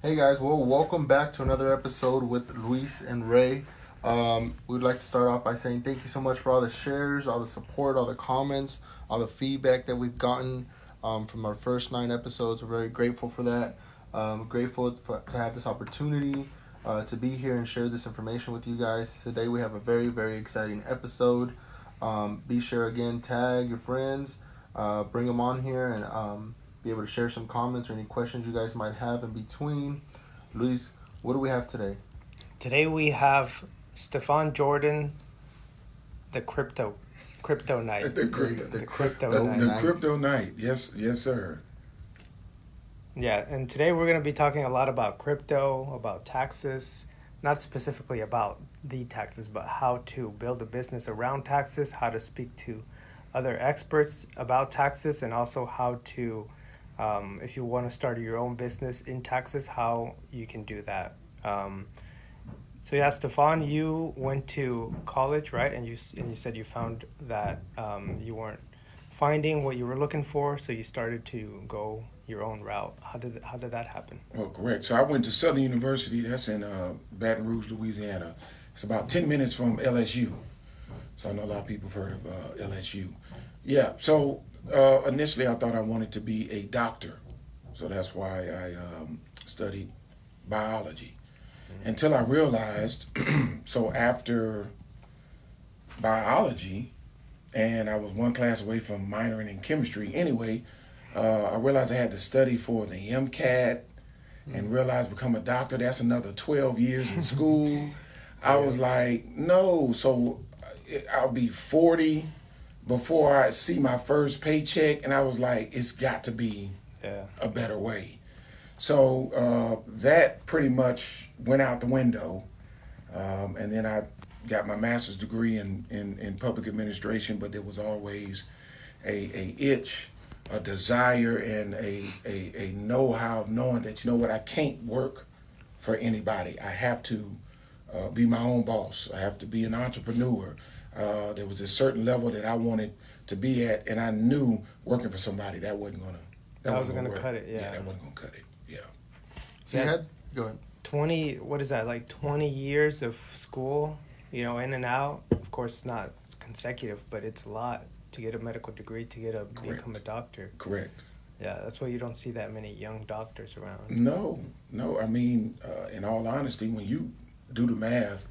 Hey guys, well, welcome back to another episode with Luis and Ray. We'd like to start off by saying thank you so much for all the shares, all the support, all the comments, all the feedback that we've gotten from our first 9 episodes. We're very grateful for that. To have this opportunity to be here and share this information with you guys. Today we have a very, very exciting episode. Be sure again, tag your friends, bring them on here, and be able to share some comments or any questions you guys might have in between. Luis, what do we have today? Today we have Stefan Jordan, the crypto night. The, The crypto the, night. the crypto night. Yes, yes, sir. Yeah, and today we're going to be talking a lot about crypto, about taxes, not specifically about the taxes, but how to build a business around taxes, how to speak to other experts about taxes, and also how to, if you want to start your own business in taxes, how you can do that. So yeah, Stefan, you went to college, right? And you said you found that you weren't finding what you were looking for, so you started to go your own route. How did that happen? Oh, correct. So I went to Southern University. That's in Baton Rouge, Louisiana. It's about 10 minutes from LSU. So I know a lot of people have heard of LSU. Yeah. So initially, I thought I wanted to be a doctor. So that's why I studied biology. Until I realized, so after biology, and I was one class away from minoring in chemistry anyway, I realized I had to study for the MCAT and realized become a doctor, that's another 12 years in school. I was like, no, so I'll be 40 before I see my first paycheck, and I was like, it's got to be Yeah. a better way. So that pretty much went out the window. And then I got my master's degree in public administration, but there was always a itch, a desire, and a know-how of knowing that, you know what, I can't work for anybody. I have to be my own boss. I have to be an entrepreneur. There was a certain level that I wanted to be at, and I knew working for somebody, that wasn't going to That wasn't gonna gonna work. cut it, yeah. That wasn't going to cut it. Yeah. So Yeah. you had, go ahead. 20, what is that, like 20 years of school, in and out? Of course, it's not consecutive, but it's a lot to get a medical degree, to become a doctor. Correct. Yeah, that's why you don't see that many young doctors around. No. I mean, in all honesty, when you do the math,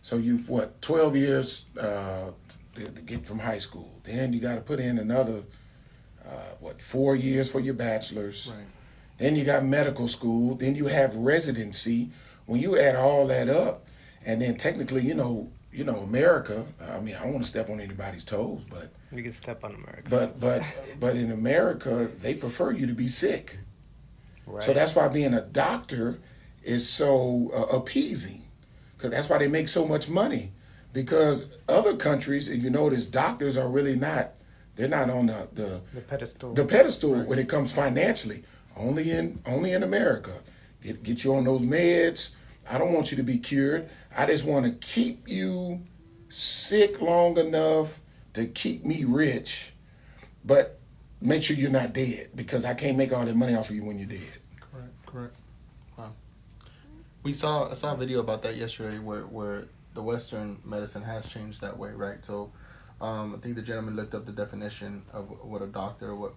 so you've 12 years to get from high school. Then you got to put in another 4 years for your bachelor's. Right. Then you got medical school. Then you have residency. When you add all that up, and then technically, America. I mean, I don't want to step on anybody's toes, but You can step on America. but in America, they prefer you to be sick. Right. So that's why being a doctor is so appeasing, because that's why they make so much money. Because other countries, if you notice, doctors are really not. They're not on the pedestal. the pedestal when it comes financially. Only in America. Get you on those meds. I don't want you to be cured. I just want to keep you sick long enough to keep me rich, but make sure you're not dead, because I can't make all that money off of you when you're dead. Correct. Wow. I saw a video about that yesterday where the Western medicine has changed that way, right? So I think the gentleman looked up the definition of what a doctor, what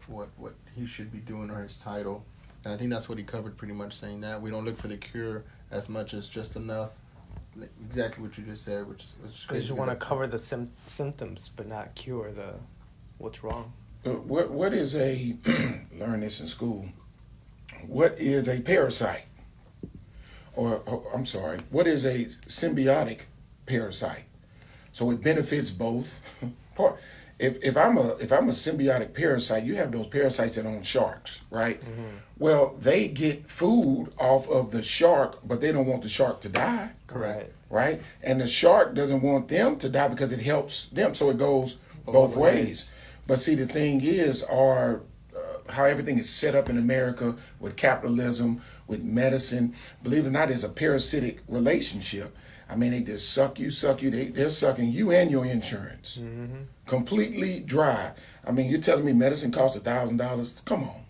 he should be doing, or his title, and I think that's what he covered, pretty much saying that we don't look for the cure as much as just enough. Exactly what you just said, which is You crazy. just want to cover the symptoms, but not cure what's wrong. What is a learn this in school? What is a parasite? I'm sorry. What is a symbiotic parasite? So it benefits both. If I'm a symbiotic parasite, you have those parasites that own sharks, right? Mm-hmm. Well, they get food off of the shark, but they don't want the shark to die, Correct. right? And the shark doesn't want them to die because it helps them, so it goes both ways. But see, the thing is, how everything is set up in America with capitalism, with medicine, believe it or not, is a parasitic relationship. I mean, they just suck you. They're sucking you and your insurance completely dry. I mean, you're telling me medicine costs $1,000? Come on.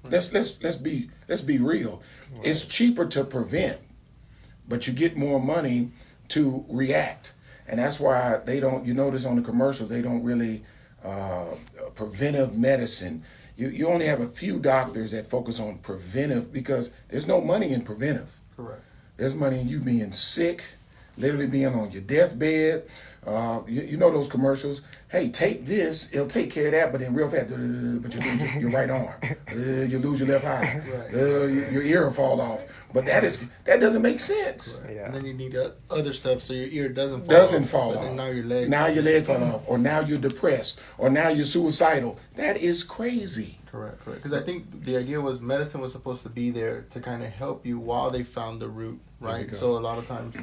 Let's be real. Right. It's cheaper to prevent, but you get more money to react, and that's why they don't. You notice on the commercials they don't really preventive medicine. You only have a few doctors that focus on preventive because there's no money in preventive. Correct. There's money in you being sick, literally being on your deathbed. You know those commercials. Hey, take this, it'll take care of that, but then real fast, but you lose your right arm. You lose your left eye. Right. Your ear will fall off. But that doesn't make sense. Right. Yeah. And then you need other stuff so your ear doesn't fall off. Now your leg fall off, or now you're depressed, or now you're suicidal. That is crazy. Correct. Because I think the idea was medicine was supposed to be there to kind of help you while they found the root, right? So a lot of times,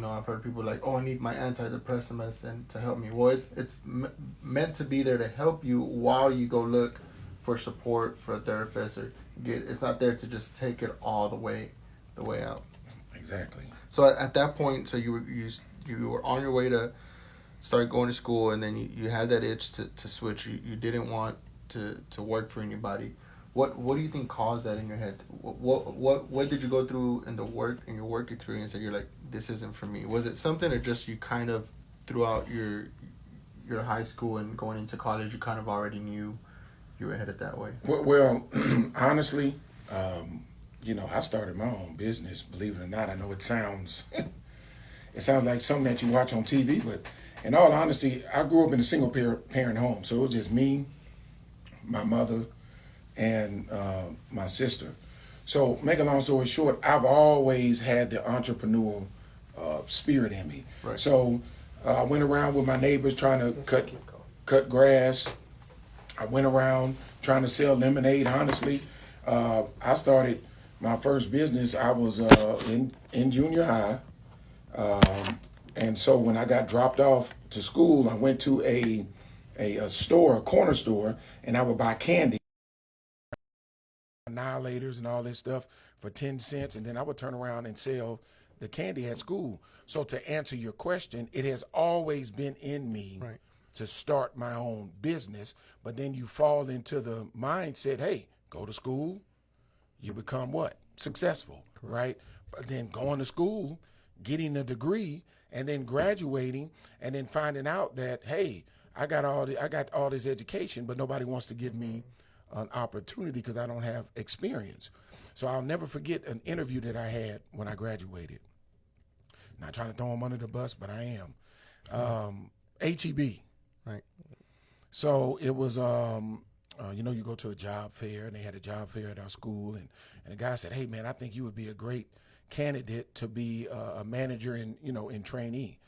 I've heard people like, oh, I need my antidepressant medicine to help me. Well, it's meant to be there to help you while you go look for support for a therapist or it's not there to just take it all the way out. Exactly. So at that point, so you were on your way to start going to school, and then you had that itch to switch. You didn't want to work for anybody. What do you think caused that in your head? What did you go through in your work experience that you're like, this isn't for me? Was it something, or just you kind of throughout your high school and going into college, you kind of already knew you were headed that way? Well, honestly, I started my own business. Believe it or not, I know it sounds like something that you watch on TV, but in all honesty, I grew up in a single parent home, so it was just me, my mother, and my sister. So, make a long story short, I've always had the entrepreneurial spirit in me. Right. So, I went around with my neighbors trying to cut grass. I went around trying to sell lemonade. Honestly, I started my first business. I was in junior high, and so when I got dropped off to school, I went to a store, a corner store, and I would buy candy, annihilators and all this stuff for 10 cents, and then I would turn around and sell the candy at school. So to answer your question, it has always been in me to start my own business, but then you fall into the mindset, hey, go to school, you become what? Successful, right? But then going to school, getting a degree, and then graduating, and then finding out that, hey, I got all this education, but nobody wants to give me an opportunity because I don't have experience. So I'll never forget an interview that I had when I graduated. Not trying to throw them under the bus, but I am. HEB. Right. So it was, you go to a job fair, and they had a job fair at our school, and the guy said, hey, man, I think you would be a great candidate to be a manager in trainee.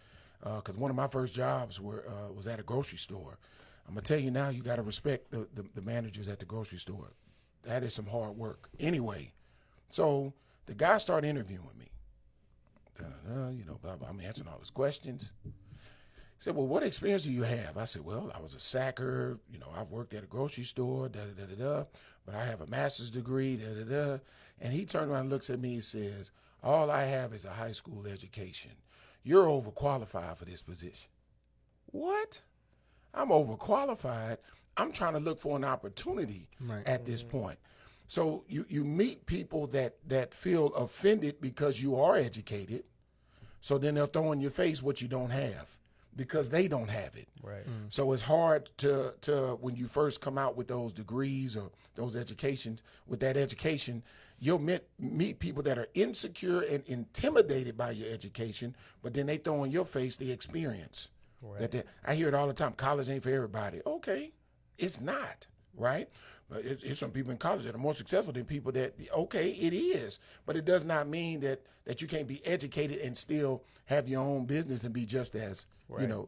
Because one of my first jobs was at a grocery store. I'm going to tell you now, you got to respect the managers at the grocery store. That is some hard work. Anyway, so the guy started interviewing me. Blah, blah. I'm answering all his questions. He said, well, what experience do you have? I said, well, I was a sacker. I've worked at a grocery store, but I have a master's degree, And he turned around and looks at me and says, all I have is a high school education. You're overqualified for this position. What? I'm overqualified. I'm trying to look for an opportunity at this point. So you meet people that feel offended because you are educated. So then they'll throw in your face what you don't have because they don't have it. Right. So it's hard to when you first come out with those degrees or those educations, with that education, you'll meet people that are insecure and intimidated by your education, but then they throw in your face the experience. Right. I hear it all the time. College ain't for everybody. Okay, it's not, right? But it's some people in college that are more successful than people that, okay, it is. But it does not mean that you can't be educated and still have your own business and be just as,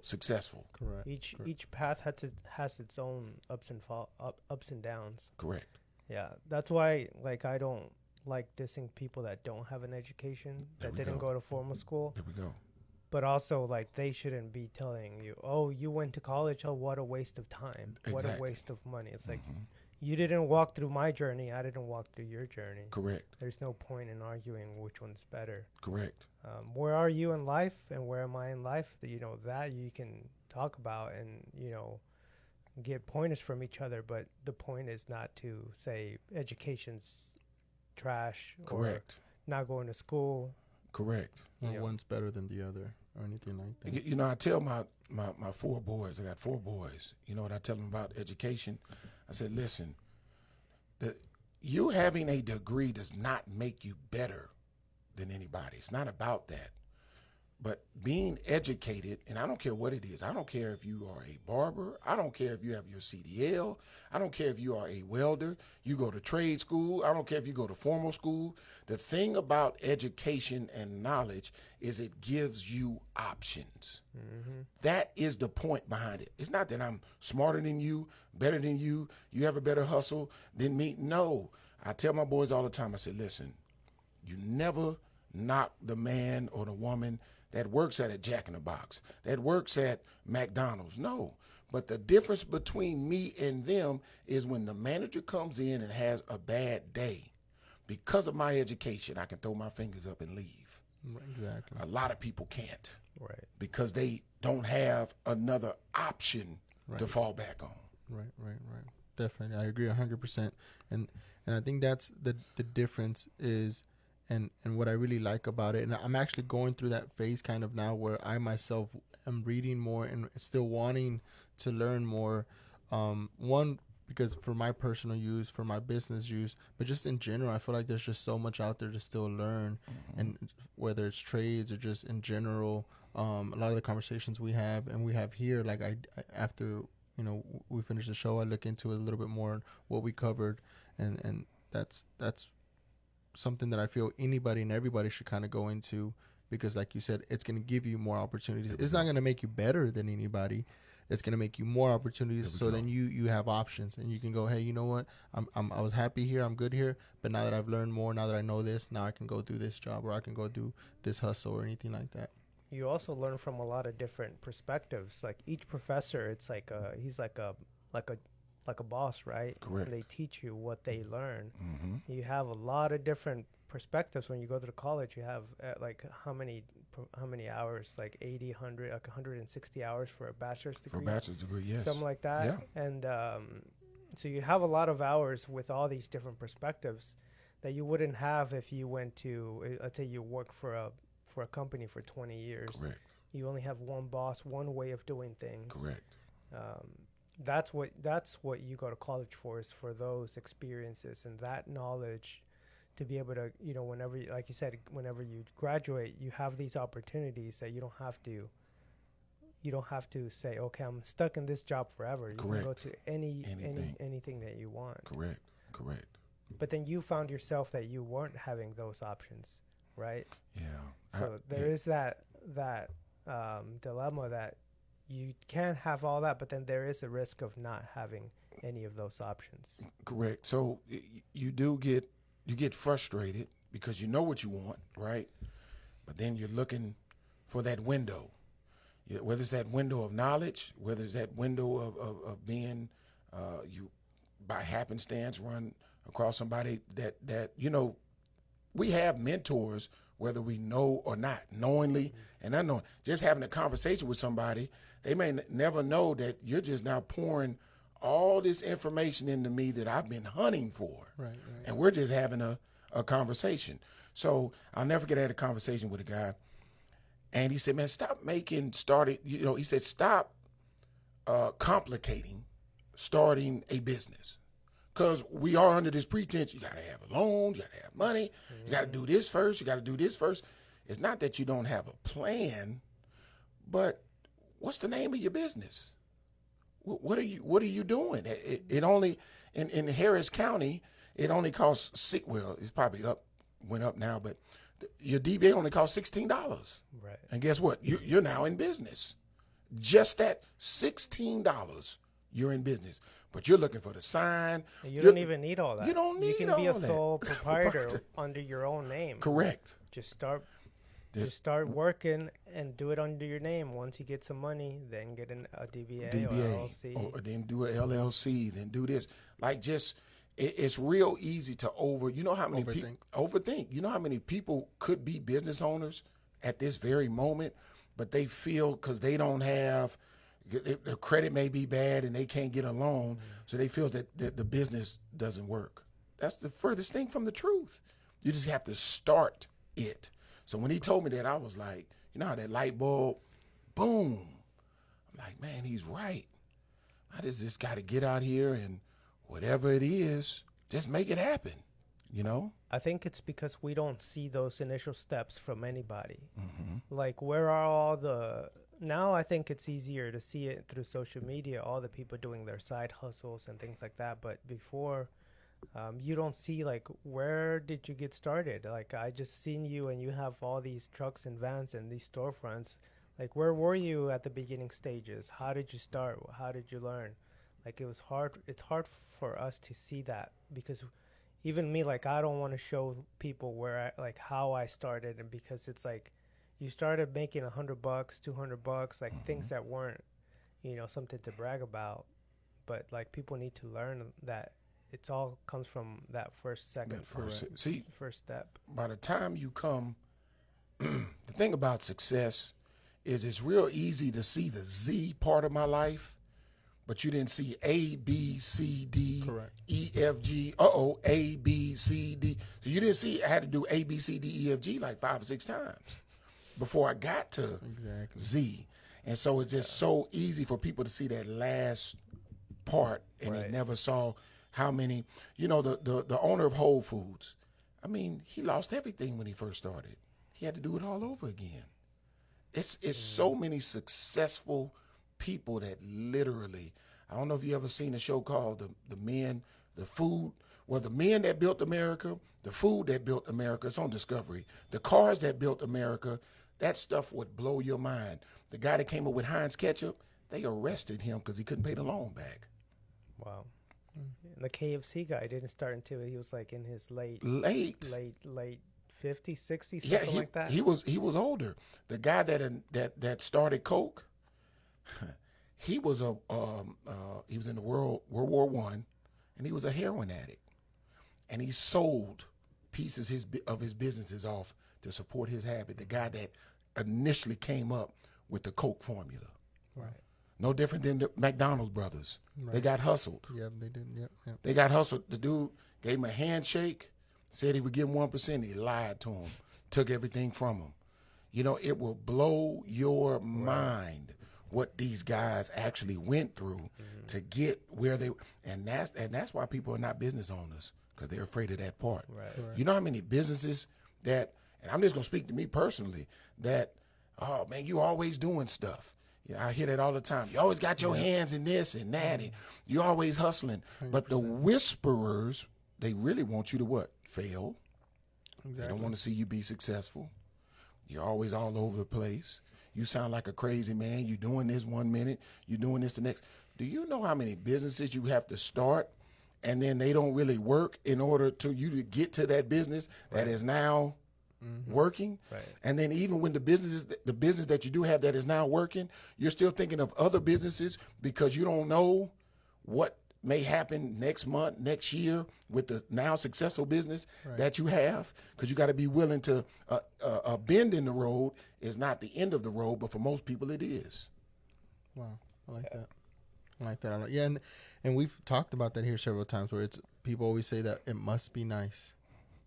successful. Correct. Each path has its own ups and downs. Correct. Yeah, that's why, I don't like dissing people that don't have an education, that didn't go to formal school. There we go. But also, they shouldn't be telling you, oh, you went to college, oh, what a waste of time. Exactly. What a waste of money. It's you didn't walk through my journey, I didn't walk through your journey. Correct. There's no point in arguing which one's better. Correct. Where are you in life and where am I in life? That you can talk about and, get pointers from each other, but the point is not to say education's trash Correct. or not going to school. Correct. Or Yeah. one's better than the other or anything like that. You know, I tell my 4 boys, I got 4 boys, you know what I tell them about education? I said, listen, you having a degree does not make you better than anybody. It's not about that. But being educated, and I don't care what it is. I don't care if you are a barber. I don't care if you have your CDL. I don't care if you are a welder. You go to trade school. I don't care if you go to formal school. The thing about education and knowledge is it gives you options. Mm-hmm. That is the point behind it. It's not that I'm smarter than you, better than you, you have a better hustle than me. No. I tell my boys all the time, I say, listen, you never knock the man or the woman that works at a Jack in the Box, that works at McDonald's. No. But the difference between me and them is when the manager comes in and has a bad day, because of my education, I can throw my fingers up and leave. Exactly. A lot of people can't. Right. Because they don't have another option to fall back on. Right. Definitely. I agree 100%. And I think that's the difference is, and what I really like about it, and I'm actually going through that phase kind of now where I myself am reading more and still wanting to learn more. One, because for my personal use, for my business use, but just in general, I feel like there's just so much out there to still learn. Mm-hmm. And whether it's trades or just in general, a lot of the conversations we have here, like I after, you know, we finish the show, I look into it a little bit more what we covered, and that's something that I feel anybody and everybody should kind of go into, because like you said, it's going to give you more opportunities. It's not going to make you better than anybody. It's going to make you more opportunities. So then you have options and you can go, hey, you know what? I was happy here. I'm good here. But now that I've learned more, now that I know this, now I can go do this job, or I can go do this hustle or anything like that. You also learn from a lot of different perspectives. Like each professor, it's like he's like a boss, right? Correct. And they teach you what they learn. Mm-hmm. You have a lot of different perspectives when you go to the college. You have like how many hours? Like 80, 100, like 160 hours for a bachelor's degree. For a bachelor's degree, yes. Something like that. Yeah. And so you have a lot of hours with all these different perspectives that you wouldn't have if you went to, let's say you work for a company for 20 years. Correct. You only have one boss, one way of doing things. Correct. That's what you go to college for, is for those experiences and that knowledge to be able to, you know, whenever, like you said, whenever you graduate, you have these opportunities that you don't have to say, okay, I'm stuck in this job forever. You Correct. can go to anything that you want. Correct. But then you found yourself that you weren't having those options, right? Yeah. So there is that dilemma that you can have all that, but then there is a risk of not having any of those options. Correct. So you get frustrated because you know what you want, right? But then you're looking for that window, whether it's that window of knowledge, whether it's that window of being you by happenstance run across somebody that you know. We have mentors, whether we know or not, knowingly and unknowing. Just having a conversation with somebody, they may never know that you're just now pouring all this information into me that I've been hunting for. Right. And we're just having a conversation. So I'll never forget, I had a conversation with a guy, and he said, man, stop he said, stop complicating starting a business. Because we are under this pretense, you got to have a loan, you got to have money, you got to do this first, you got to do this first. It's not that you don't have a plan, but what's the name of your business? What are you doing? It only, in Harris County, it only costs it's probably went up now, but your DBA only costs $16. Right. And guess what? You're now in business. Just that $16. You're in business, but you're looking for the sign. You don't even need all that. You don't need all that. You can be a sole proprietor under your own name. Correct. Just start working and do it under your name. Once you get some money, then get a DBA or LLC. Or then do a LLC, then do this. Like it's real easy to you know how many overthink. You know how many people could be business owners at this very moment, but they feel because they don't have their credit may be bad and they can't get a loan, so they feel that the business doesn't work. That's the furthest thing from the truth. You just have to start it. So when he told me that, I was like, you know how that light bulb, boom. I'm like, man, he's right. I just got to get out here and whatever it is, just make it happen, you know? I think it's because we don't see those initial steps from anybody. Like, where are all the... Now I think it's easier to see it through social media, all the people doing their side hustles and things like that. But before, you don't see, like, where did you get started? Like, I just seen you and you have all these trucks and vans and these storefronts. Like, where were you at the beginning stages? How did you start? How did you learn? Like, it was hard. It's hard for us to see that because even me, like, I don't want to show people where I, like, how I started. And because it's like, you started making $100, $200, like things that weren't, you know, something to brag about. But like, people need to learn that it's all comes from that first step. By the time you come, the thing about success is it's real easy to see the Z part of my life, but you didn't see A, B, C, D, Correct. E, F, G. A, B, C, D. So you didn't see I had to do A, B, C, D, E, F, G like 5 or 6 times before I got to Z. And so it's just so easy for people to see that last part, and they never saw how many, you know, the owner of Whole Foods, I mean, he lost everything when he first started. He had to do it all over again. It's so many successful people that literally, I don't know if you ever seen a show called the Men That Built America, the food that built America. It's on Discovery. The cars that built America. That stuff would blow your mind. The guy that came up with Heinz ketchup, they arrested him because he couldn't pay the loan back. Wow. And the KFC guy didn't start until he was like in his late 50s, 60s, something like that. He was older. The guy that started Coke, he was in the World War I, and he was a heroin addict, and he sold pieces of his businesses off to support his habit. The guy that initially came up with the Coke formula. Right. No different than the McDonald's brothers. Right. They got hustled. Yeah, they did. Yep. They got hustled. The dude gave him a handshake, said he would give him 1%. He lied to him, took everything from him. You know, it will blow your mind what these guys actually went through to get where they. And that's why people are not business owners, because they're afraid of that part. Right. You know how many businesses that, and I'm just gonna speak to me personally, that, oh man, you always doing stuff. You know, I hear that all the time. You always got your hands in this and that, and you always hustling. 100%. But the whisperers, they really want you to what? Fail. Exactly. They don't want to see you be successful. You're always all over the place. You sound like a crazy man. You're doing this 1 minute, you're doing this the next. Do you know how many businesses you have to start, and then they don't really work in order to you to get to that business that is now working? Right. And then even when the business that you do have that is now working, you're still thinking of other businesses because you don't know what may happen next month, next year with the now successful business that you have, because you got to be willing to a bend in the road is not the end of the road, but for most people it is. Wow, I like that. I like that. Yeah, and we've talked about that here several times, where it's people always say that it must be nice.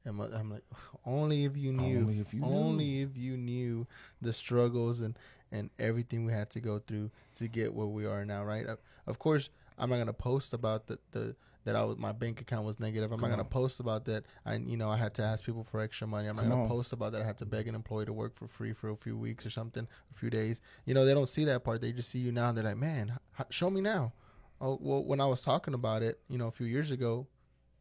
I'm like, only if you knew. Only if you knew the struggles and everything we had to go through to get where we are now, right? Of course, I'm not gonna post about that my bank account was negative. I'm not gonna post about that. I had to ask people for extra money. I'm not gonna post about that. I had to beg an employee to work for free for a few weeks or something, a few days. You know, they don't see that part. They just see you now. And they're like, man, show me now. Oh, well, when I was talking about it, a few years ago,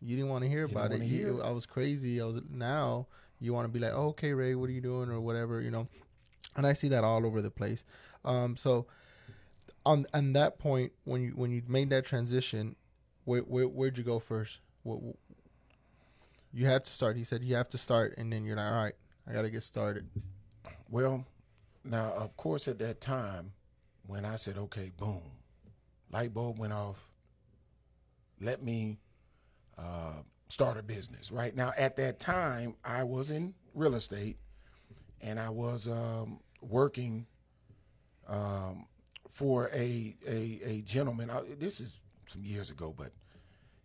you didn't want to hear about it. I was crazy. Now you want to be like, oh, okay, Ray, what are you doing or whatever, And I see that all over the place. So on that point, when you made that transition, where'd you go first? You had to start. He said you have to start, and then you're like, all right, I got to get started. Well, now of course at that time when I said, okay, boom, light bulb went off. Let me start a business. Right now, at that time, I was in real estate, and I was working for a gentleman. This is some years ago, but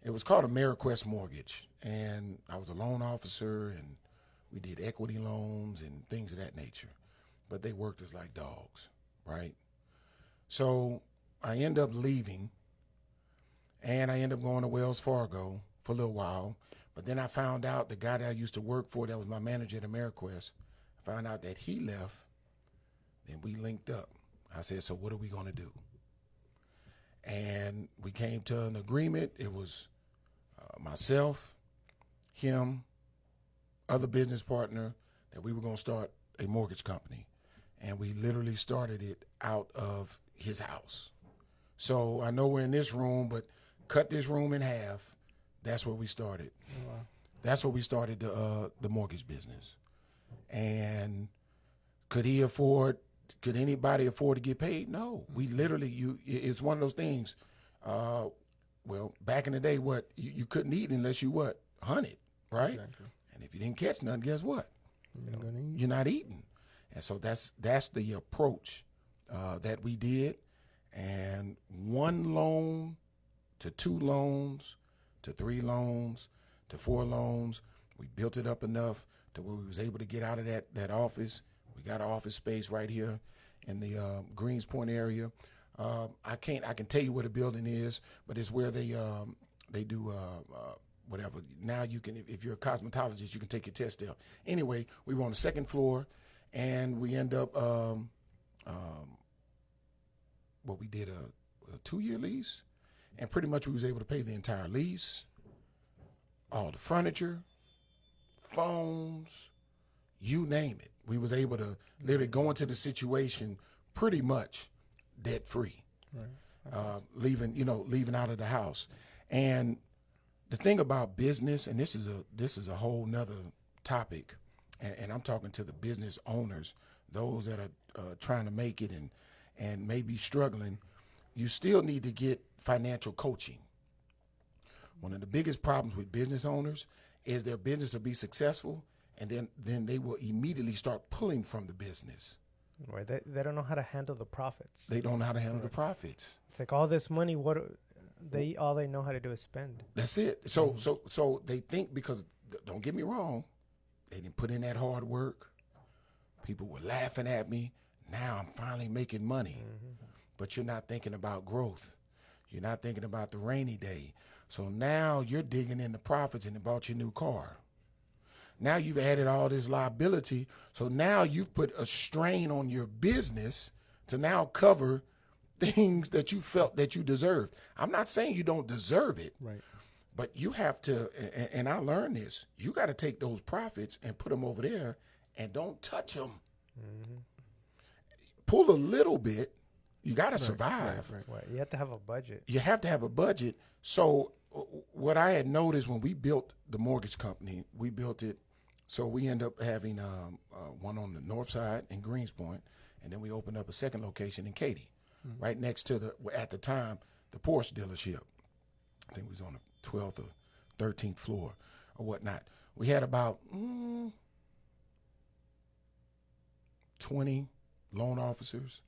it was called Ameriquest Mortgage, and I was a loan officer, and we did equity loans and things of that nature. But they worked us like dogs, right? So I end up leaving, and I end up going to Wells Fargo for a little while. But then I found out the guy that I used to work for, that was my manager at Ameriquest, I found out that he left. Then we linked up. I said, so what are we going to do? And we came to an agreement. It was myself, him, other business partner, that we were going to start a mortgage company. And we literally started it out of his house. So I know we're in this room, but cut this room in half. That's where we started. Wow. That's where we started the mortgage business. And could anybody afford to get paid? No. We literally, it's one of those things. Well, back in the day, you couldn't eat unless you hunted, right? Exactly. And if you didn't catch none, guess what? You're not eating. And so that's the approach that we did. And 1 loan to 2 loans to 3 loans to 4 loans. We built it up enough to where we was able to get out of that office. We got an office space right here in the Greens Point area. I can tell you where the building is, but it's where they do whatever. Now you can, if you're a cosmetologist, you can take your test there. Anyway, we were on the 2nd floor, and we end up we did a 2-year lease, and pretty much we was able to pay the entire lease, all the furniture, phones, you name it. We was able to literally go into the situation pretty much debt free, right. Leaving out of the house. And the thing about business, and this is a whole nother topic, and I'm talking to the business owners, those that are trying to make it and maybe struggling. You still need to get financial coaching. One of the biggest problems with business owners is their business will be successful, and then they will immediately start pulling from the business. Right. They don't know how to handle the profits. They don't know how to handle the profits. It's like all this money, all they know how to do is spend. That's it. So they think, because don't get me wrong, they didn't put in that hard work. People were laughing at me. Now I'm finally making money. Mm-hmm. But you're not thinking about growth. You're not thinking about the rainy day. So now you're digging in the profits and bought your new car. Now you've added all this liability. So now you've put a strain on your business to now cover things that you felt that you deserved. I'm not saying you don't deserve it, right? But you have to, and I learned this, you got to take those profits and put them over there and don't touch them. Mm-hmm. Pull a little bit. You got to survive. Right. You have to have a budget. You have to have a budget. So what I had noticed when we built the mortgage company, we built it, so we end up having one on the north side in Greens Point, and then we opened up a second location in Katy, mm-hmm. right next to at the time, the Porsche dealership. I think we was on the 12th or 13th floor or whatnot. We had about 20 loan officers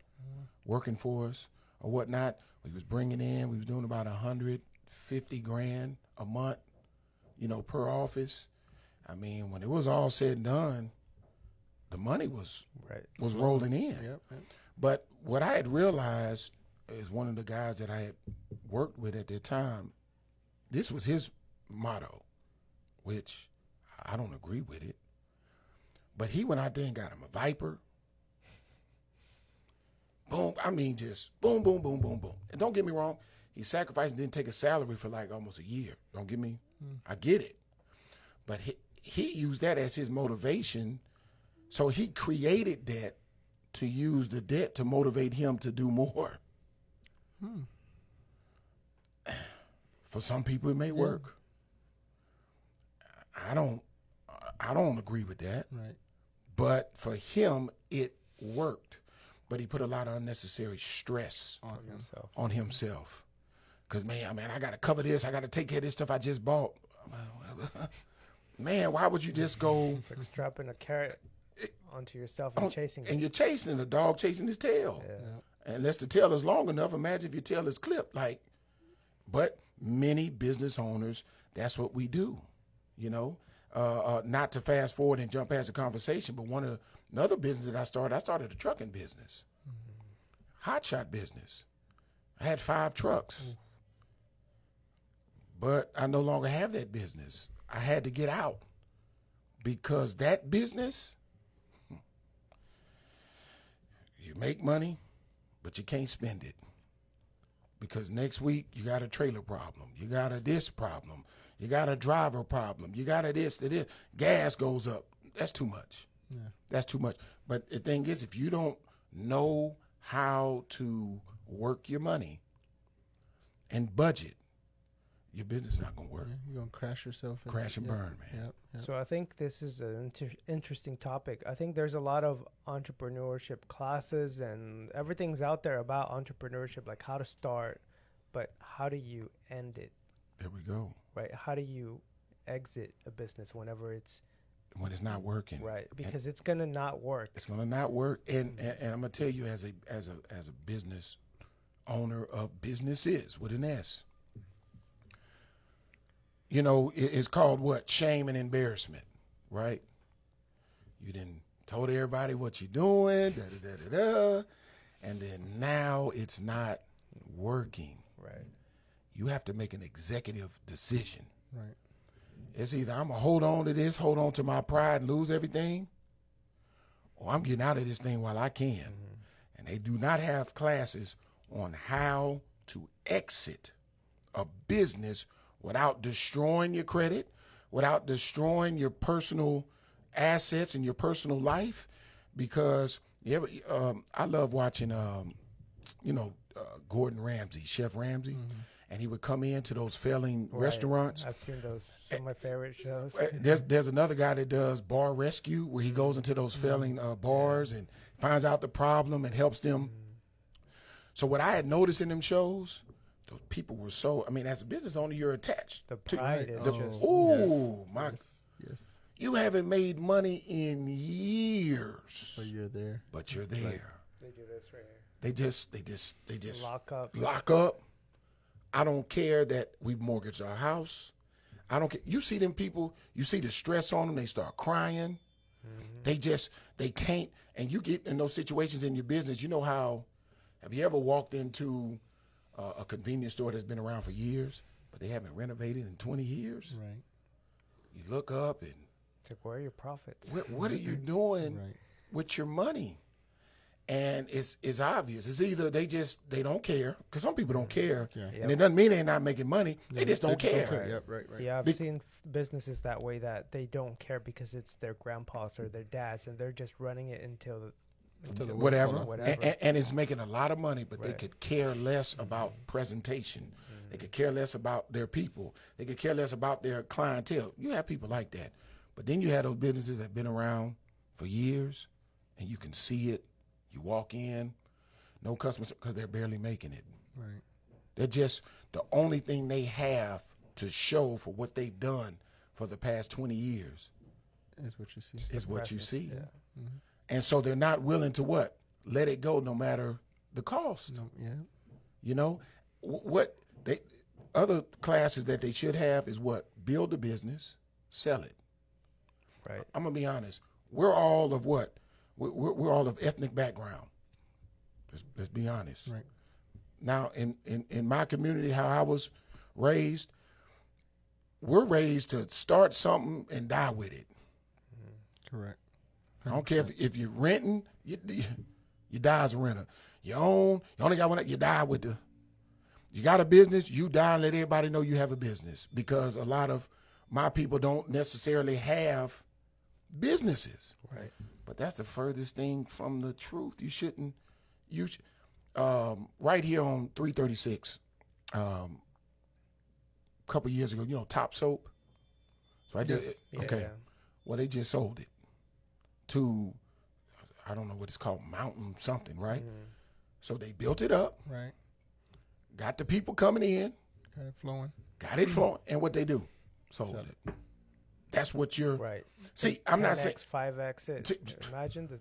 working for us or whatnot. We was bringing in, we was doing about $150,000 a month, per office. I mean, when it was all said and done, the money was rolling in. Yep. But what I had realized is, one of the guys that I had worked with at the time, this was his motto, which I don't agree with it. But he went out there and got him a Viper. Boom. I mean, just boom, boom, boom, boom, boom. And don't get me wrong, he sacrificed and didn't take a salary for like almost a year. Don't get me? I get it. But he used that as his motivation. So he created debt to use the debt to motivate him to do more. For some people, it may work. I don't agree with that. Right. But for him, it worked. But he put a lot of unnecessary stress on himself. Because, man, I got to cover this. I got to take care of this stuff I just bought. Man, why would you just go? It's like strapping a carrot onto yourself and chasing it. And you're chasing the dog chasing his tail. Yeah. Unless the tail is long enough, imagine if your tail is clipped. But many business owners, that's what we do, you know. Not to fast forward and jump past the conversation, but another business that I started a trucking business, hotshot business. I had 5 trucks, but I no longer have that business. I had to get out because that business, you make money, but you can't spend it. Because next week you got a trailer problem, you got a this problem, you got a driver problem, you got a this. Gas goes up. That's too much. Yeah. That's too much. But the thing is, if you don't know how to work your money and budget, your business is not going to work. Yeah, you're going to crash yourself. Crash and burn, man. Yep. So I think this is an interesting topic. I think there's a lot of entrepreneurship classes and everything's out there about entrepreneurship, like how to start, but how do you end it? There we go. Right? How do you exit a business when it's not working? Right, because it's going to not work. It's going to not work. And I'm going to tell you, as a business owner of businesses with an S, you know, it's called what? Shame and embarrassment, right? You done told everybody what you're doing, and then now it's not working. Right. You have to make an executive decision. Right. It's either I'm going to hold on to this, hold on to my pride and lose everything, or I'm getting out of this thing while I can. Mm-hmm. And they do not have classes on how to exit a business without destroying your credit, without destroying your personal assets and your personal life. Because I love watching, Gordon Ramsay, Chef Ramsay, mm-hmm. and he would come into those failing restaurants. I've seen those, some of my favorite shows. There's another guy that does bar rescue, where he goes into those failing bars and finds out the problem and helps them. Mm-hmm. So what I had noticed in them shows, those people were so, as a business owner, you're attached. The pride is just. Yes. You haven't made money in years. But you're there. Right. They do this right here. They just lock up. I don't care that we've mortgaged our house. I don't care. You see them people, you see the stress on them, they start crying. Mm-hmm. They can't, and you get in those situations in your business. You know have you ever walked into a convenience store that's been around for years, but they haven't renovated in 20 years? Right. You look up and it's like, where are your profits? What are you doing with your money? And it's obvious. It's either they don't care, because some people don't care, and it doesn't mean they're not making money. They just don't care. Yep, right. Yeah, I've seen businesses that way, that they don't care because it's their grandpa's or their dad's, and they're just running it until whatever. And it's making a lot of money, but they could care less about presentation. Mm-hmm. They could care less about their people. They could care less about their clientele. You have people like that. But then you have those businesses that have been around for years, and you can see it. You walk in, no customers, because they're barely making it. Right. They're just, the only thing they have to show for what they've done for the past 20 years is what you see. Is what you see. Yeah. Mm-hmm. And so they're not willing to what? Let it go no matter the cost. No, yeah. You know, what they, other classes that they should have is what? Build a business, sell it. Right. I'm going to be honest. We're all of what? We're all of ethnic background. Let's be honest. Right. Now, in my community, how I was raised, we're raised to start something and die with it. Correct. 100%. I don't care if you're renting, you die as a renter. You own, you only got one, you die with you got a business, you die and let everybody know you have a business, because a lot of my people don't necessarily have businesses. Right. But that's the furthest thing from the truth. You shouldn't. Right here on 336, a couple years ago, Top Soap. So well, they just sold it to, I don't know what it's called, Mountain something, right? Mm-hmm. So they built it up, right? Got the people coming in, got it flowing, and what they do, sold it. That's what you're right. See, I'm not saying 5x it. Imagine the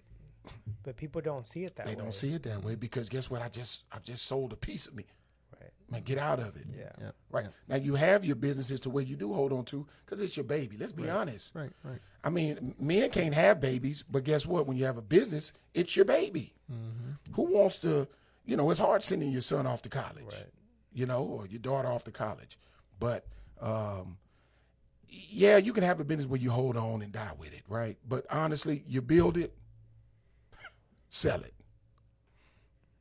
But people don't see it that way. They don't see it that way because guess what? I just sold a piece of me. Right. Man, get out of it. Yeah. Yep. Right. Yep. Now you have your businesses to where you do hold on to because it's your baby. Let's be honest. Right. I mean, men can't have babies, but guess what? When you have a business, it's your baby. Who wants to, it's hard sending your son off to college, Right. Or your daughter off to college. But, yeah, you can have a business where you hold on and die with it, right? But honestly, you build it, sell it.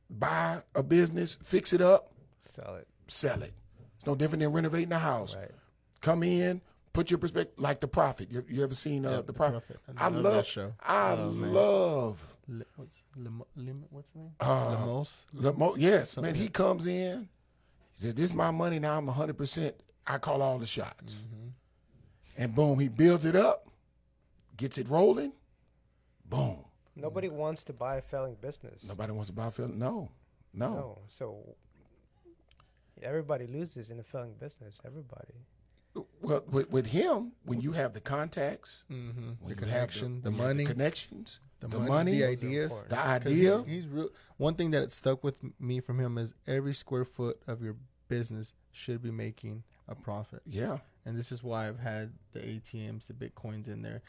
Buy a business, fix it up, Sell it. sell it. It's no different than renovating a house. Right. Come in, put your perspective, like The Prophet. You ever seen The Prophet? I love that show. I love. What's the name? Lemos. Yes, man. He comes in. He says, "This is my money now. I'm 100%. I call all the shots." And boom, he builds it up, gets it rolling. Boom. Nobody wants to buy a failing business. Nobody wants to buy film. No. No. So everybody loses in a failing business. Everybody. Well, with him, when you have the contacts, when The you connection, have the when you have money, the connections, the money, money, the Those are ideas, important. the 'Cause idea. He's real. One thing that stuck with me from him is every square foot of your business should be making a profit. Yeah. And this is why I've had the ATMs, the Bitcoins in there.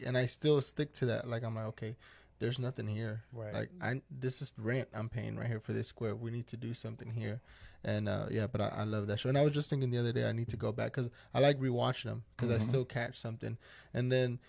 And I still stick to that. Like I'm like, okay, there's nothing here. Right. Like this is rent I'm paying right here for this square. We need to do something here. And but I love that show. And I was just thinking the other day I need to go back because I like rewatching them because I still catch something. And then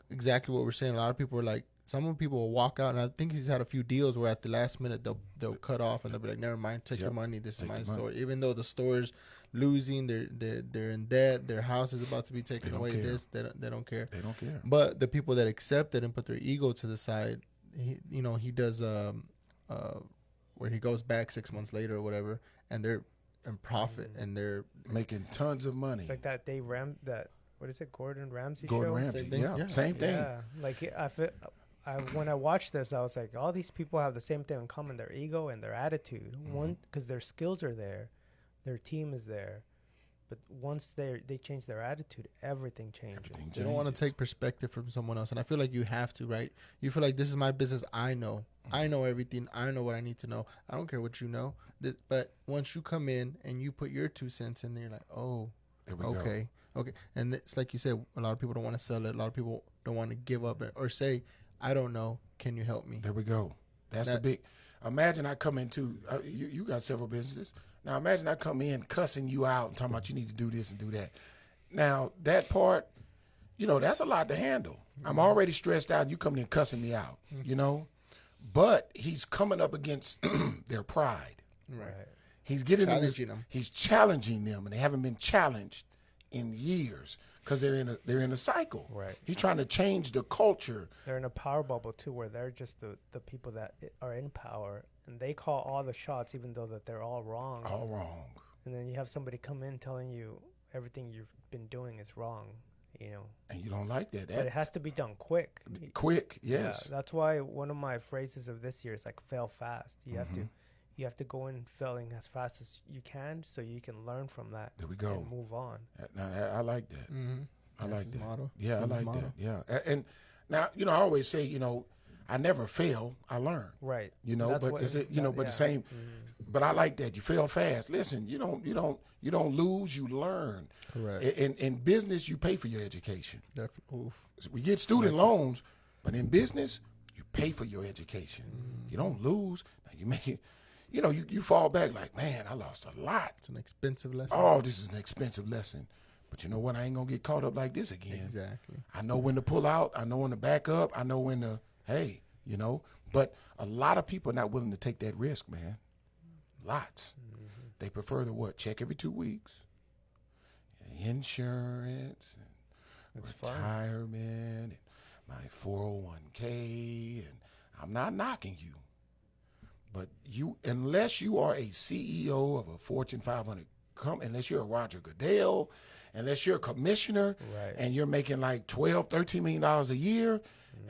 exactly what we're saying. A lot of people are like, some people will walk out, and I think he's had a few deals where at the last minute they'll cut off and they'll be like, "Never mind, take your money. This is my store." Even though the store's losing, they're in debt, their house is about to be taken away. Care. They don't care. They don't care. But the people that accept it and put their ego to the side, he does where he goes back 6 months later or whatever, and they're in profit and they're Making tons of money. It's like that what is it, Gordon Ramsay Gordon show? Ramsay. Same thing. Yeah. Yeah. Same thing. Yeah, like when I watched this, I was like, all these people have the same thing in common: their ego and their attitude. One, because their skills are there, their team is there, but once they change their attitude, everything changes. They don't want to take perspective from someone else. And I feel like you have to, right? You feel like this is my business. I know everything. I know what I need to know. I don't care what you know. But once you come in and you put your 2 cents in there, you're like, oh, There we okay. And it's like you said, a lot of people don't want to sell it. A lot of people don't want to give up or say, I don't know. Can you help me? There we go. That's the big. Imagine I come into you got several businesses. Now imagine I come in cussing you out and talking about you need to do this and do that. Now that part, that's a lot to handle. I'm already stressed out. You coming in cussing me out, But he's coming up against their pride. Right. He's getting Challenging them. He's challenging them, and they haven't been challenged in years because they're in a cycle. Right. He's trying to change the culture. They're in a power bubble too, where they're just the people that are in power, and they call all the shots, even though that they're all wrong. All wrong. And then you have somebody come in telling you everything you've been doing is wrong, And you don't like that. But it has to be done quick. Quick, yes. Yeah, that's why one of my phrases of this year is like fail fast. You have to go in failing as fast as you can, so you can learn from that. There we go. And move on. Now, I like that. Mm-hmm. I That's like his that. motto. Yeah, That's I his like motto. that. Yeah, and now I always say, I never fail. I learn. Right. But the same. But I like that. You fail fast. Listen, you don't lose. You learn. Correct. In business, you pay for your education. Definitely. We get student loans, but in business, you pay for your education. You don't lose. Now you make it. You fall back like, man, I lost a lot. It's an expensive lesson. Oh, this is an expensive lesson. But you know what? I ain't going to get caught up like this again. Exactly. I know when to pull out. I know when to back up. I know when to, hey, But a lot of people are not willing to take that risk, man. Lots. They prefer to what? Check every 2 weeks. Insurance and retirement and my 401k. And I'm not knocking you. But unless you are a CEO of a Fortune 500 company, unless you're a Roger Goodell, unless you're a commissioner and you're making like $12, $13 million a year,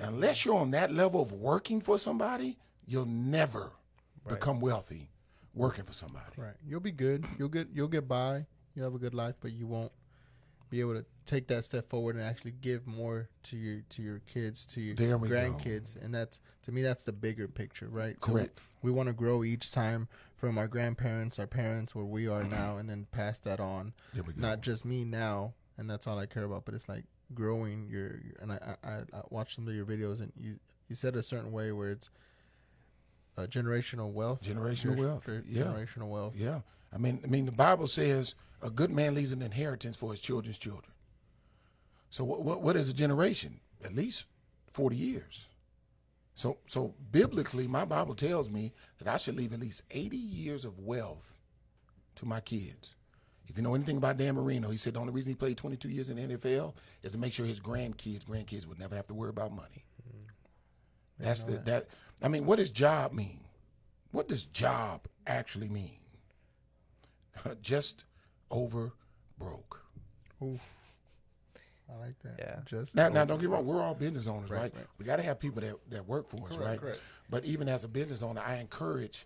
unless you're on that level of working for somebody, you'll never become wealthy working for somebody. Right. You'll be good. You'll get by. You'll have a good life, but you won't be able to take that step forward and actually give more to your kids, to your There we grandkids. And that's, to me, that's the bigger picture, right? Correct. So we want to grow each time from our grandparents, our parents, where we are now, and then pass that on. There we go. Not just me now, and that's all I care about, but it's like growing your and I watched some of your videos, and you said a certain way where it's generational wealth. Generational wealth. Yeah. Generational wealth. Yeah. I mean, the Bible says a good man leaves an inheritance for his children's children. So what is a generation? At least 40 years. So biblically, my Bible tells me that I should leave at least 80 years of wealth to my kids. If you know anything about Dan Marino, he said the only reason he played 22 years in the NFL is to make sure his grandkids would never have to worry about money. That's that. I mean, what does job mean? What does job actually mean? Just over broke. Ooh, I like that. Yeah. Just Now, don't get me wrong. We're all business owners, right? Right. We got to have people that work for us, right? Correct. But even as a business owner, I encourage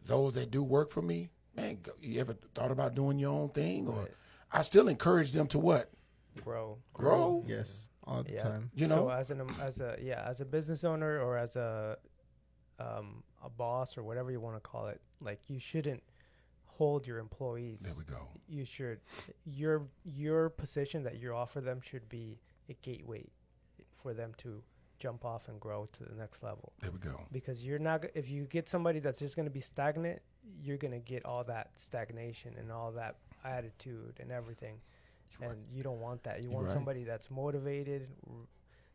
those that do work for me. Man, you ever thought about doing your own thing? Or I still encourage them to what? Grow. Yes, all the time. You know, So as a business owner or as a boss or whatever you want to call it, like you shouldn't hold your employees. There we go. You should your position that you offer them should be a gateway for them to jump off and grow to the next level. There we go. Because you're not, if you get somebody that's just going to be stagnant, you're going to get all that stagnation and all that attitude and everything. And you don't want that. You want somebody that's motivated,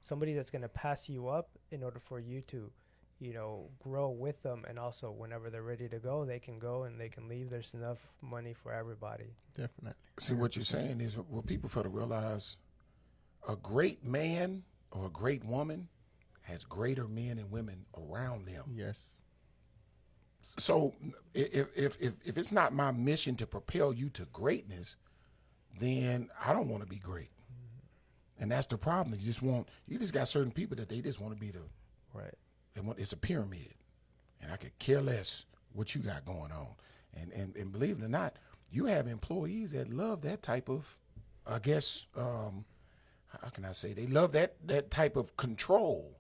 somebody that's going to pass you up in order for you to, grow with them. And also whenever they're ready to go, they can go and they can leave. There's enough money for everybody. Definitely. See, what you're saying is what people fail to realize, a great man or a great woman has greater men and women around them. Yes. So if it's not my mission to propel you to greatness, then I don't want to be great. And that's the problem. You just got certain people that they just want to be it's a pyramid. And I could care less what you got going on. And believe it or not, you have employees that love that type of, I guess, how can I say, they love that type of control.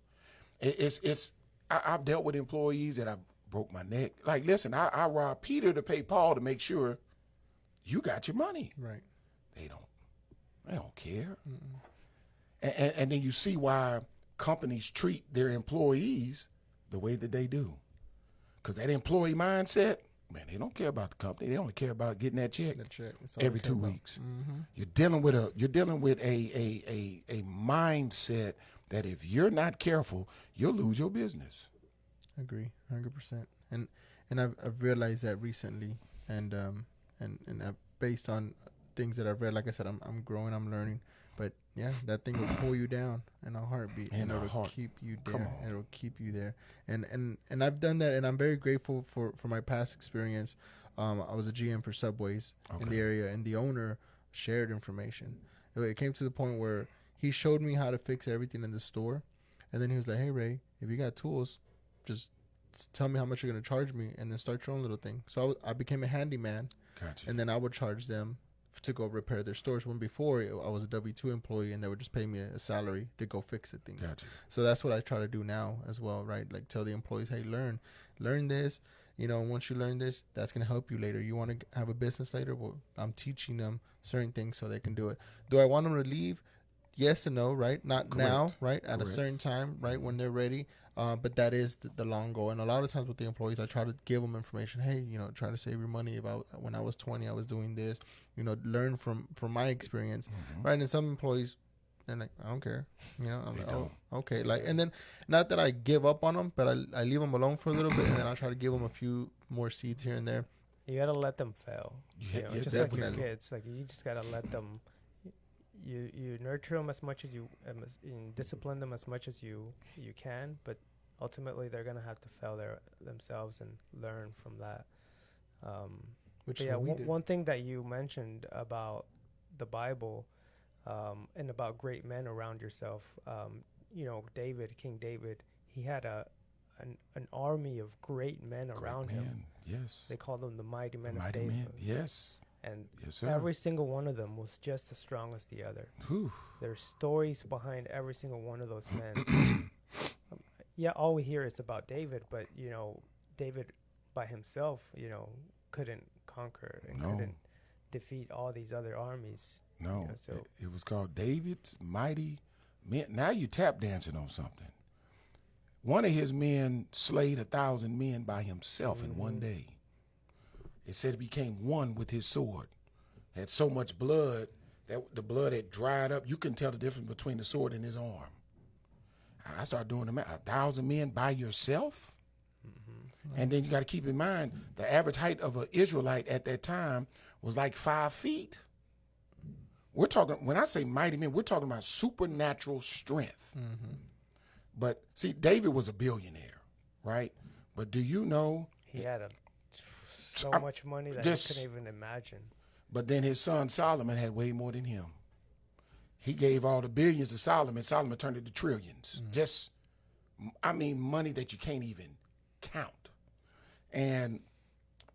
I've dealt with employees that I broke my neck. Like, listen, I robbed Peter to pay Paul to make sure you got your money. Right. They don't care. And then you see why companies treat their employees the way that they do. Because that employee mindset, man, they don't care about the company. They only care about getting that check, every 2 weeks. Mm-hmm. You're dealing with a mindset that if you're not careful, you'll lose your business. I agree, 100%. And I've realized that recently, and I've, based on things that I've read, like I said, I'm growing, I'm learning. But yeah, that thing will pull you down in a heartbeat, and it'll keep you there. And it'll keep you there. And I've done that, and I'm very grateful for my past experience. I was a GM for Subways in the area, and the owner shared information. It came to the point where he showed me how to fix everything in the store, and then he was like, "Hey Ray, if you got tools, just tell me how much you're going to charge me, and then start your own little thing." So I became a handyman, and then I would charge them to go repair their stores. When before I was a W-2 employee and they would just pay me a salary to go fix the things. So that's what I try to do now as well, right? Like tell the employees, hey, learn this. Once you learn this, that's going to help you later. You want to have a business later? Well, I'm teaching them certain things so they can do it. Do I want them to leave? Yes and no, right? Not now, right? At a certain time, right? When they're ready. But that is the long goal. And a lot of times with the employees, I try to give them information. Hey, try to save your money. About when I was 20, I was doing this. Learn from my experience, right? And some employees, they're like, I don't care. I'm like, oh, okay. Like, and then not that I give up on them, but I leave them alone for a little bit, and then I try to give them a few more seeds here and there. You gotta let them fail. Just definitely. like your kids. Like you just gotta let them. You nurture them as much as you discipline them as much as you can, but ultimately they're gonna have to fail themselves and learn from that. One thing that you mentioned about the Bible and about great men around yourself, King David, he had an army of great men around him. Yes, they called them the mighty men of David. David. Yes. And Yes, sir. every single one of them was just as strong as the other. Whew. There's stories behind every single one of those men. Yeah, all we hear is about David, but David by himself, couldn't conquer and couldn't defeat all these other armies. No, So it was called David's Mighty Men. Now you tap dancing on something. One of his men slayed 1,000 men by himself in one day. It said he became one with his sword. Had so much blood that the blood had dried up. You couldn't tell the difference between the sword and his arm. I started doing the math. 1,000 men by yourself? And then you got to keep in mind, the average height of an Israelite at that time was like 5 feet. We're talking, when I say mighty men, we're talking about supernatural strength. But see, David was a billionaire, right? But do you know? He had so much money that he couldn't even imagine. But then his son Solomon had way more than him. He gave all the billions to Solomon. Solomon turned it to trillions. Money that you can't even count. And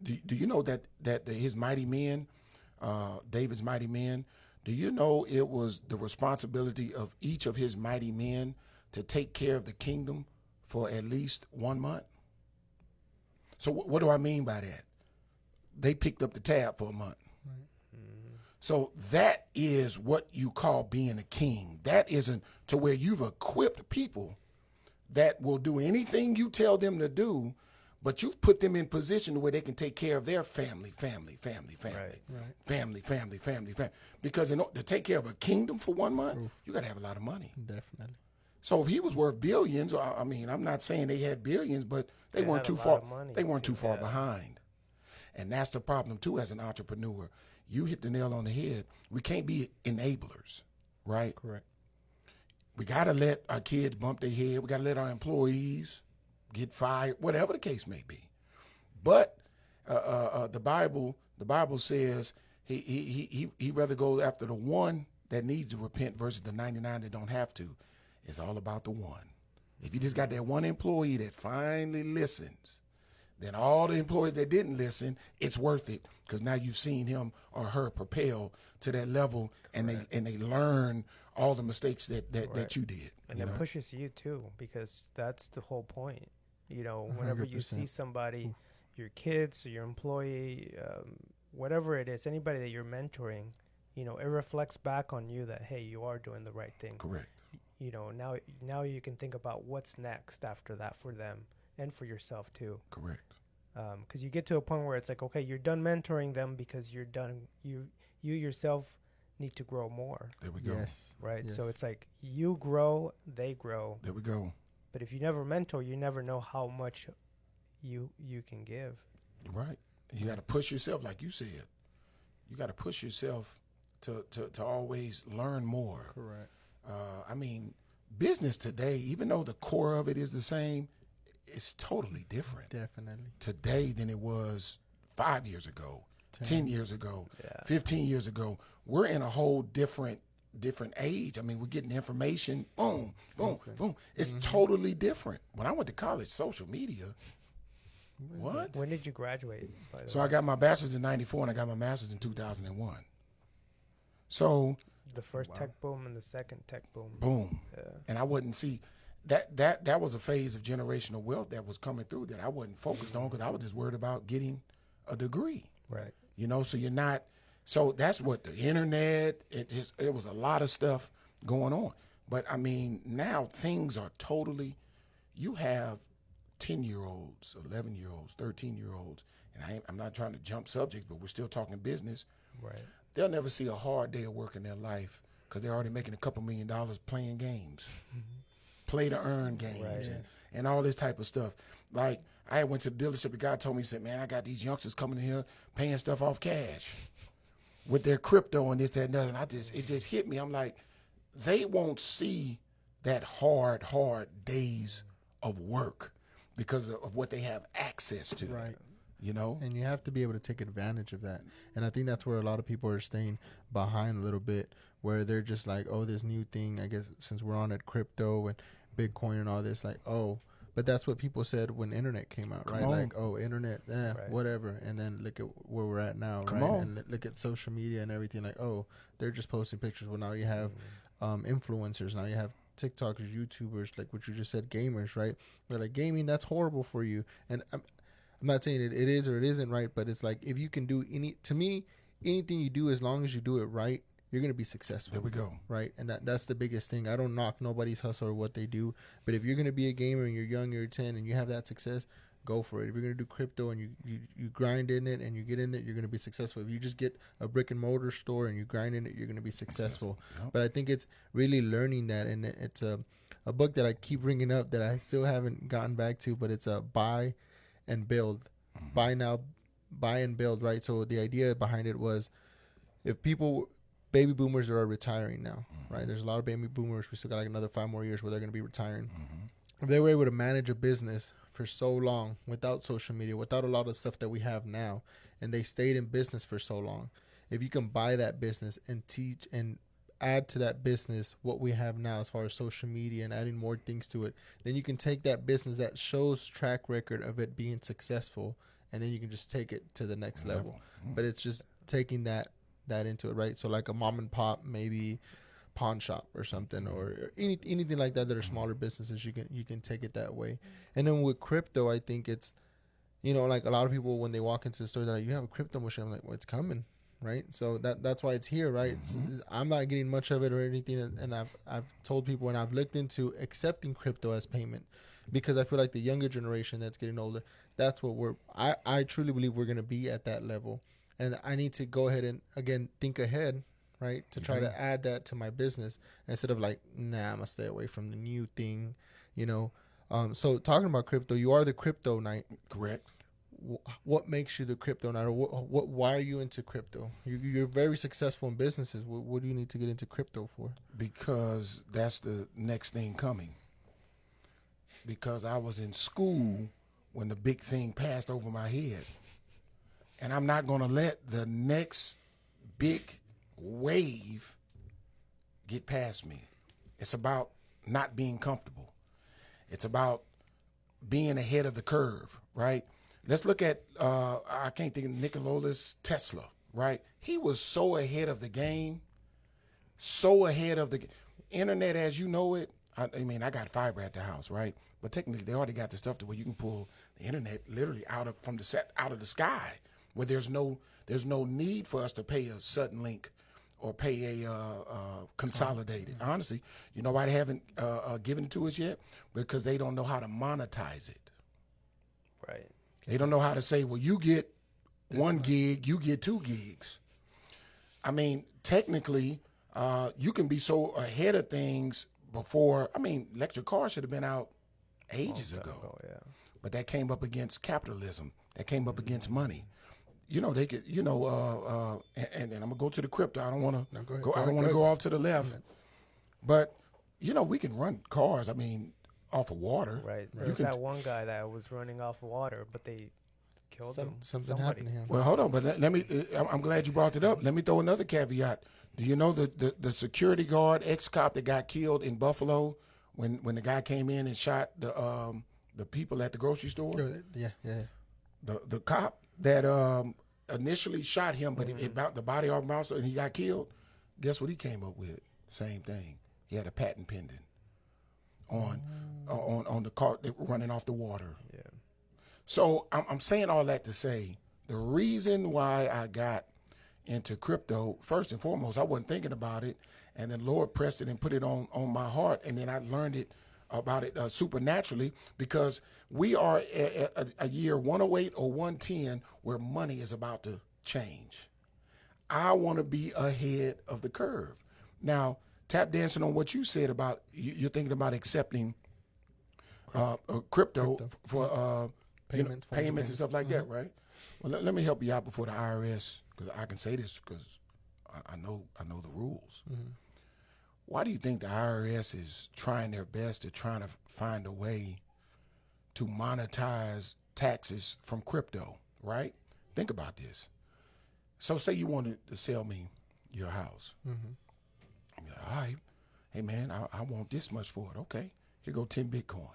do you know that his mighty men, David's mighty men, do you know it was the responsibility of each of his mighty men to take care of the kingdom for at least 1 month? So what do I mean by that? They picked up the tab for a month. So that is what you call being a king. That isn't to where you've equipped people that will do anything you tell them to do, but you've put them in position where they can take care of their family. Right. Family. Because to take care of a kingdom for 1 month, you got to have a lot of money. Definitely. So if he was worth billions, I'm not saying they had billions, but they weren't too far. They weren't too far behind. And that's the problem too as an entrepreneur. You hit the nail on the head. We can't be enablers, right? Correct. We got to let our kids bump their head. We got to let our employees get fired, whatever the case may be. But the Bible says he rather go after the one that needs to repent versus the 99 that don't have to. It's all about the one. If you just got that one employee that finally listens, then all the employees that didn't listen, it's worth it because now you've seen him or her propel to that level, and they learn all the mistakes that you did. And it pushes you too, because that's the whole point. Whenever 100%. you see somebody, your kids or your employee, whatever it is, anybody that you're mentoring, it reflects back on you that, hey, you are doing the right thing. Correct. Now you can think about what's next after that for them and for yourself too. Correct. Because you get to a point where it's like, okay, you're done mentoring them because you're done. You yourself need to grow more. There we go. Yes. Right. Yes. So it's like you grow, they grow. There we go. But if you never mentor, you never know how much you can give. Right. You got to push yourself, like you said. You got to push yourself to always learn more. Correct. Business today, even though the core of it is the same, it's totally different. Definitely. Today than it was 5 years ago, 10 years ago, 15 years ago. We're in a whole different age. We're getting information, boom. It's totally different. When I went to college, social media, what? When did you graduate? So I got my bachelor's in 94 and I got my master's in 2001. So the first tech boom and the second tech boom. Boom. Yeah. And I wouldn't see that was a phase of generational wealth that was coming through that I wasn't focused on because I was just worried about getting a degree. Right. So you're not. So that's what the internet. It was a lot of stuff going on. But now things are totally. You have 10-year-olds, 11-year-olds, 13-year-olds, and I'm not trying to jump subjects, but we're still talking business. Right. They'll never see a hard day of work in their life because they're already making a couple $1 million playing games, play to earn games, and all this type of stuff. Like I went to the dealership, the guy told me, he said, man, I got these youngsters coming in here paying stuff off cash with their crypto and this, that, and that. And it just hit me. I'm like, they won't see that hard days of work because of what they have access to. Right. And you have to be able to take advantage of that. And I think that's where a lot of people are staying behind a little bit, where they're just like, oh, this new thing, I guess, since we're on at crypto and Bitcoin and all this, like, oh, But that's what people said when internet came out, right? on. Like, oh, internet, Right. whatever. And then look at where we're at now, Come right? on. And look at social media and everything. Like, oh, they're just posting pictures. Well, now you have influencers. Now you have TikTokers, YouTubers, like what you just said, gamers, right? They're like, gaming, that's horrible for you. And I'm not saying it is or it isn't right, but it's like, if you can do to me, anything you do, as long as you do it right, you're going to be successful. There we go. Right? And that's the biggest thing. I don't knock nobody's hustle or what they do, but if you're going to be a gamer and you're young, you're 10 and you have that success, go for it. If you're going to do crypto and you grind in it and you get in it, you're going to be successful. If you just get a brick and mortar store and you grind in it, you're going to be successful. Yep. But I think it's really learning that, and it's a book that I keep bringing up that I still haven't gotten back to, but it's a buy and build. Buy now, buy and build, right? So the idea behind it was, if baby boomers are retiring now, right? There's a lot of baby boomers. We still got like another 5 more years where they're going to be retiring. If they were able to manage a business for so long without social media, without a lot of stuff that we have now, and they stayed in business for so long, if you can buy that business and teach and add to that business what we have now as far as social media and adding more things to it, then you can take that business that shows track record of it being successful, and then you can just take it to the next level. But it's just taking that into it, right? So like a mom and pop, maybe pawn shop or something, or anything like that are smaller businesses, you can take it that way. And then with crypto, I think it's, like a lot of people, when they walk into the store, they're like, you have a crypto machine. I'm like, well, it's coming, right? So that's why it's here, right? I'm not getting much of it or anything, and I've told people, and I've looked into accepting crypto as payment, because I feel like the younger generation that's getting older, that's what I truly believe we're going to be at that level. And I need to go ahead and, again, think ahead, right, to try to add that to my business instead of like, nah, I'm going to stay away from the new thing, So talking about crypto, you are the crypto knight. Correct. What makes you the crypto knight? Or why are you into crypto? You're very successful in businesses. What do you need to get into crypto for? Because that's the next thing coming. Because I was in school when the big thing passed over my head. And I'm not going to let the next big wave get past me. It's about not being comfortable. It's about being ahead of the curve, right? Let's look at, I can't think of Nikolaus Tesla, right? He was so ahead of the game, so ahead of the internet as you know it. I mean, I got fiber at the house, right? But technically, they already got the stuff to where you can pull the internet literally out of the sky, where there's no need for us to pay a Suddenlink or pay a consolidated. Honestly, you know why they haven't given it to us yet? Because they don't know how to monetize it. Right. They don't know how to say, well, you get 1 gig, you get 2 gigs. I mean, technically, you can be so ahead of things before. I mean, electric cars should have been out ages ago. Yeah. But that came up against capitalism. That came up against money. They could, and I'm gonna go to the crypto. I don't want to go. I don't want to go off to the left. But we can run cars. I mean, off of water. Right. There was that one guy that was running off of water, but they killed him. Something happened to him. Well, hold on, but let me. I'm glad you brought it up. Let me throw another caveat. Do you know the security guard, ex-cop that got killed in Buffalo when the guy came in and shot the people at the grocery store? Yeah. The cop that initially shot him, but the body all bounced and he got killed. Guess what he came up with? Same thing. He had a patent pending on the car that were running off the water. Yeah. So I'm saying all that to say the reason why I got into crypto, first and foremost, I wasn't thinking about it, and then Lord pressed it and put it on my heart, and then I learned about it supernaturally, because we are a year 108 or 110 where money is about to change. I want to be ahead of the curve. Now, tap dancing on what you said about you're thinking about accepting crypto for payments and stuff like that, right? Well, let me help you out before the IRS, because I can say this because I know the rules. Why do you think the IRS is trying their best to try to find a way to monetize taxes from crypto, right? Think about this. So say you wanted to sell me your house. I'm like, all right, hey man, I want this much for it. Okay, here go 10 Bitcoin.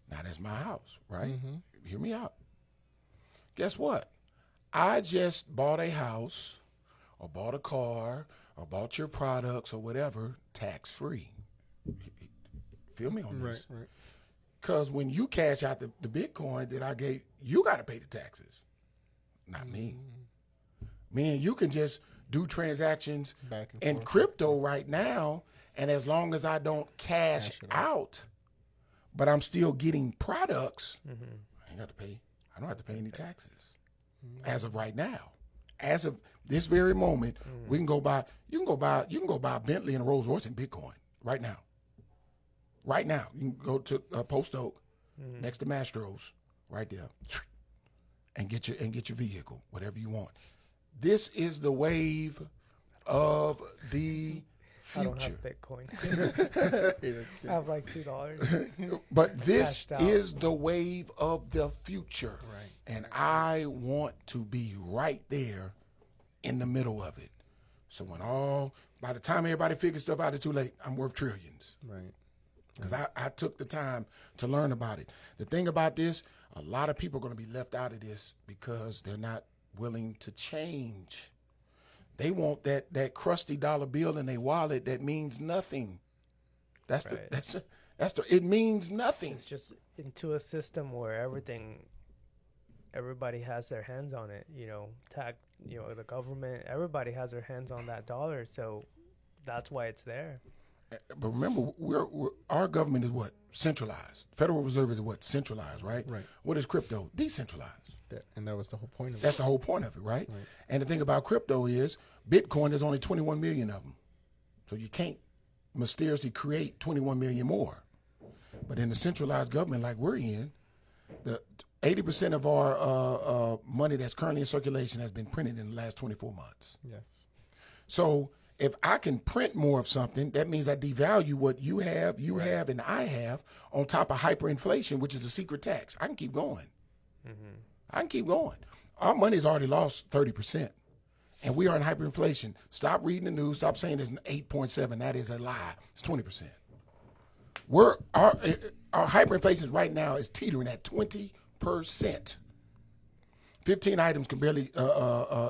Now that's my house, right? Hear me out. Guess what? I just bought a house or bought a car or bought your products or whatever tax free. Feel me on this? Right. Because when you cash out the Bitcoin that I gave, you got to pay the taxes, not me. Me and you can just do transactions Back and in forth. crypto right now, and as long as I don't cash it out, but I'm still getting products, I ain't got to pay. I don't have to pay any taxes as of right now. As of this very moment, we can go buy. You can go buy a Bentley and a Rolls Royce in Bitcoin right now. Right now, you can go to Post Oak, next to Mastro's, right there, and get your vehicle, whatever you want. This is the wave of the I don't future. have Bitcoin. I have like $2. But this Cashed out. is the wave of the future. Right. And I want to be right there in the middle of it. So by the time everybody figures stuff out, it's too late. I'm worth trillions. Right. Because I took the time to learn about it. The thing about this, a lot of people are going to be left out of this because they're not willing to change. They want that crusty dollar bill in their wallet that means nothing. It means nothing. It's just into a system where everybody has their hands on it. The government, everybody has their hands on that dollar. So that's why it's there. But remember, our government is what? Centralized. Federal Reserve is what? Centralized, right? Right. What is crypto? Decentralized. And that was the whole point of it. That's the whole point of it, right? And the thing about crypto is Bitcoin, there's only 21 million of them. So you can't mysteriously create 21 million more. But in the centralized government like we're in, the 80% of our money that's currently in circulation has been printed in the last 24 months. Yes. So if I can print more of something, that means I devalue what you have, and I have on top of hyperinflation, which is a secret tax. I can keep going. I can keep going. Our money's already lost 30%. And we are in hyperinflation. Stop reading the news. Stop saying it's 8.7. That is a lie. It's 20%. Our hyperinflation right now is teetering at 20%. 15 items can barely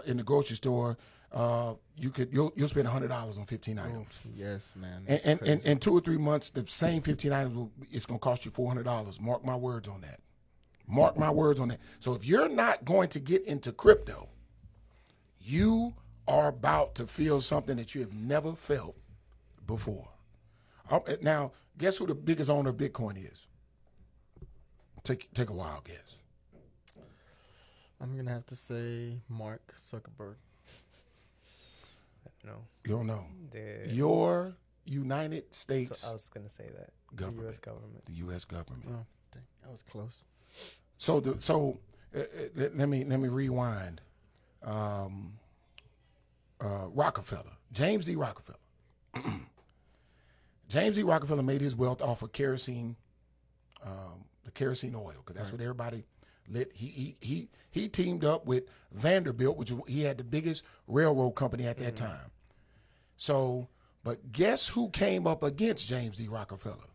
in the grocery store. You'll spend $100 on 15 items. Yes, man. And in 2 or 3 months, the same 15 items it's going to cost you $400. Mark my words on that. Mark my words on that. So if you're not going to get into crypto, you are about to feel something that you have never felt before. Now, guess who the biggest owner of Bitcoin is? Take a wild guess. I'm going to have to say Mark Zuckerberg. No. You don't know. The Your United States I was going to say that. government. The U.S. government. The U.S. government. Oh, dang, that was close. So let me rewind. Rockefeller, James D. Rockefeller. James D. Rockefeller made his wealth off of kerosene, the kerosene oil, because that's what everybody lit. He teamed up with Vanderbilt, which he had the biggest railroad company at that time. So, but guess who came up against James D. Rockefeller?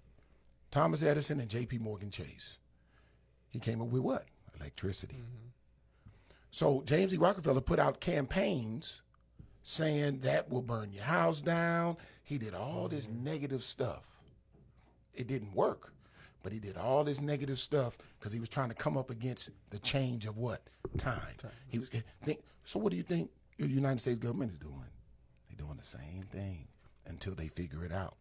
Thomas Edison and J.P. Morgan Chase. He came up with what? Electricity. So James D. Rockefeller put out campaigns saying that will burn your house down. He did all this negative stuff. It didn't work, but he did all this negative stuff because he was trying to come up against the change of what? Time. He was. So what do you think the United States government is doing? They're doing the same thing until they figure it out,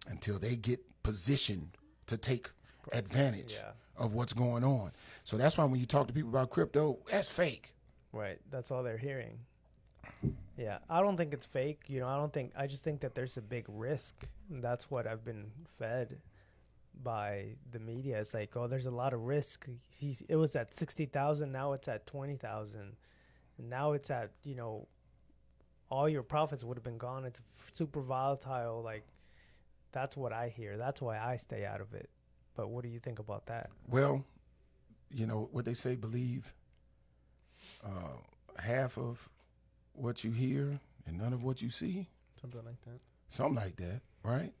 until they get positioned to take advantage of what's going on. So that's why when you talk to people about crypto, that's fake. Right. That's all they're hearing. Yeah. I don't think it's fake. I just think that there's a big risk. And that's what I've been fed by the media. It's like, oh, there's a lot of risk. It was at 60,000. Now it's at 20,000. And now it's at, all your profits would have been gone. It's super volatile. Like, that's what I hear. That's why I stay out of it. But what do you think about that? Well, what they say, believe half of what you hear and none of what you see. Something like that. Something like that, right?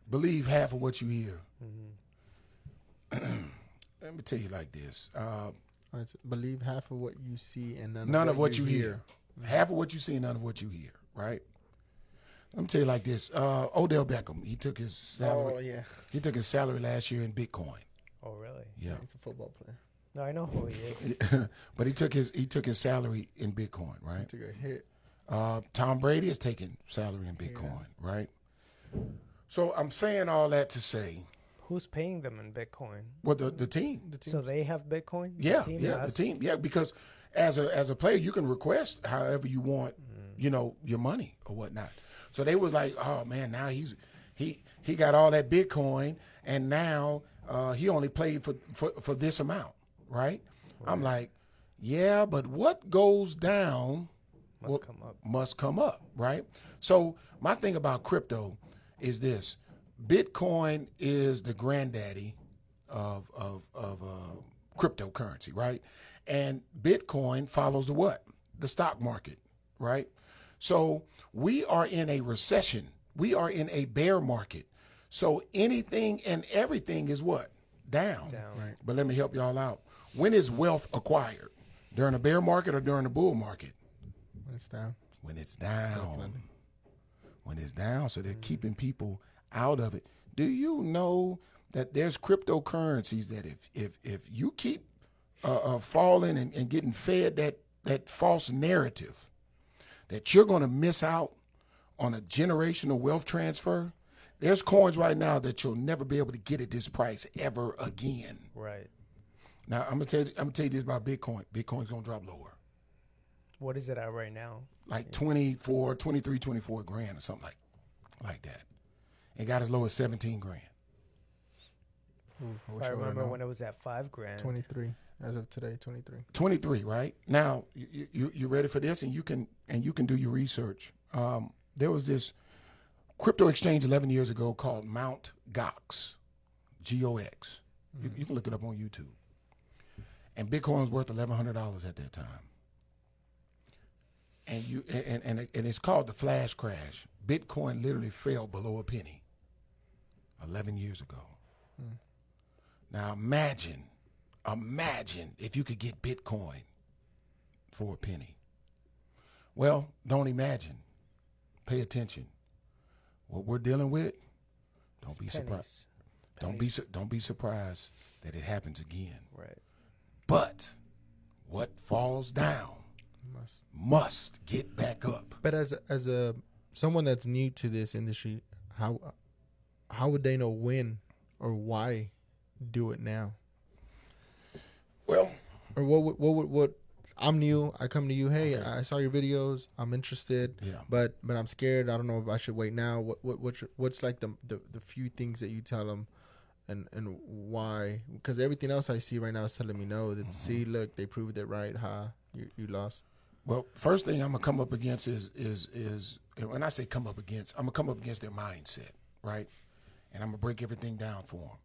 Believe half of what you hear. Let me tell you like this. Right, so believe half of what you see and None of what you hear. Half of what you see, none of what you hear, right? Let me tell you like this. Odell Beckham, he took his salary. Oh, yeah. He took his salary last year in Bitcoin. Oh, really? Yeah. He's a football player. No, I know who he is. But he took his salary in Bitcoin, He right? took a hit. Tom Brady is taking salary in Bitcoin, right? So I'm saying all that to say, Who's paying them in Bitcoin? well, the team. The team. So they have Bitcoin? Yeah, team yeah, has? the team. Yeah, because as a player, you can request however you want, your money or whatnot. So they was like, oh man, now he got all that Bitcoin, and now he only played for this amount, right? I'm like, yeah, but what goes down must come up, right? So my thing about crypto is this: Bitcoin is the granddaddy of cryptocurrency, right? And Bitcoin follows the what? The stock market, right? So we are in a recession. We are in a bear market. So anything and everything is what? Down. Right. But let me help y'all out. When is wealth acquired? During a bear market or during a bull market? When it's down. When it's down. Definitely. When it's down. So they're keeping people out of it. Do you know that there's cryptocurrencies that if you keep falling and getting fed that false narrative that you're going to miss out on a generational wealth transfer, there's coins right now that you'll never be able to get at this price ever again. Right. Now, I'm gonna tell you this about Bitcoin. Bitcoin's going to drop lower. What is it at right now? Like 24 grand or something like that. It got as low as 17 grand. I remember when it was at $5,000. 23 as of today. 23. 23, right? Now you ready for this, and you can do your research. There was this crypto exchange 11 years ago called Mount Gox, Gox. You can look it up on YouTube. And Bitcoin was worth $1,100 at that time. And it's called the flash crash. Bitcoin literally fell below a penny 11 years ago. Now imagine if you could get Bitcoin for a penny. Well, don't imagine. Pay attention. What we're dealing with, don't be surprised. Don't be surprised that it happens again. Right. But what falls down must get back up. But as a someone that's new to this industry, how would they know when or why do it now? Well, or what I'm new. I come to you. Hey, okay. I saw your videos. I'm interested. Yeah. But I'm scared. I don't know if I should wait now. What's like the few things that you tell them, and why? Because everything else I see right now is telling me no. That see, look, they proved it right. You lost. Well, first thing I'm gonna come up against is when I say come up against, I'm gonna come up against their mindset, right? And I'm gonna break everything down for them.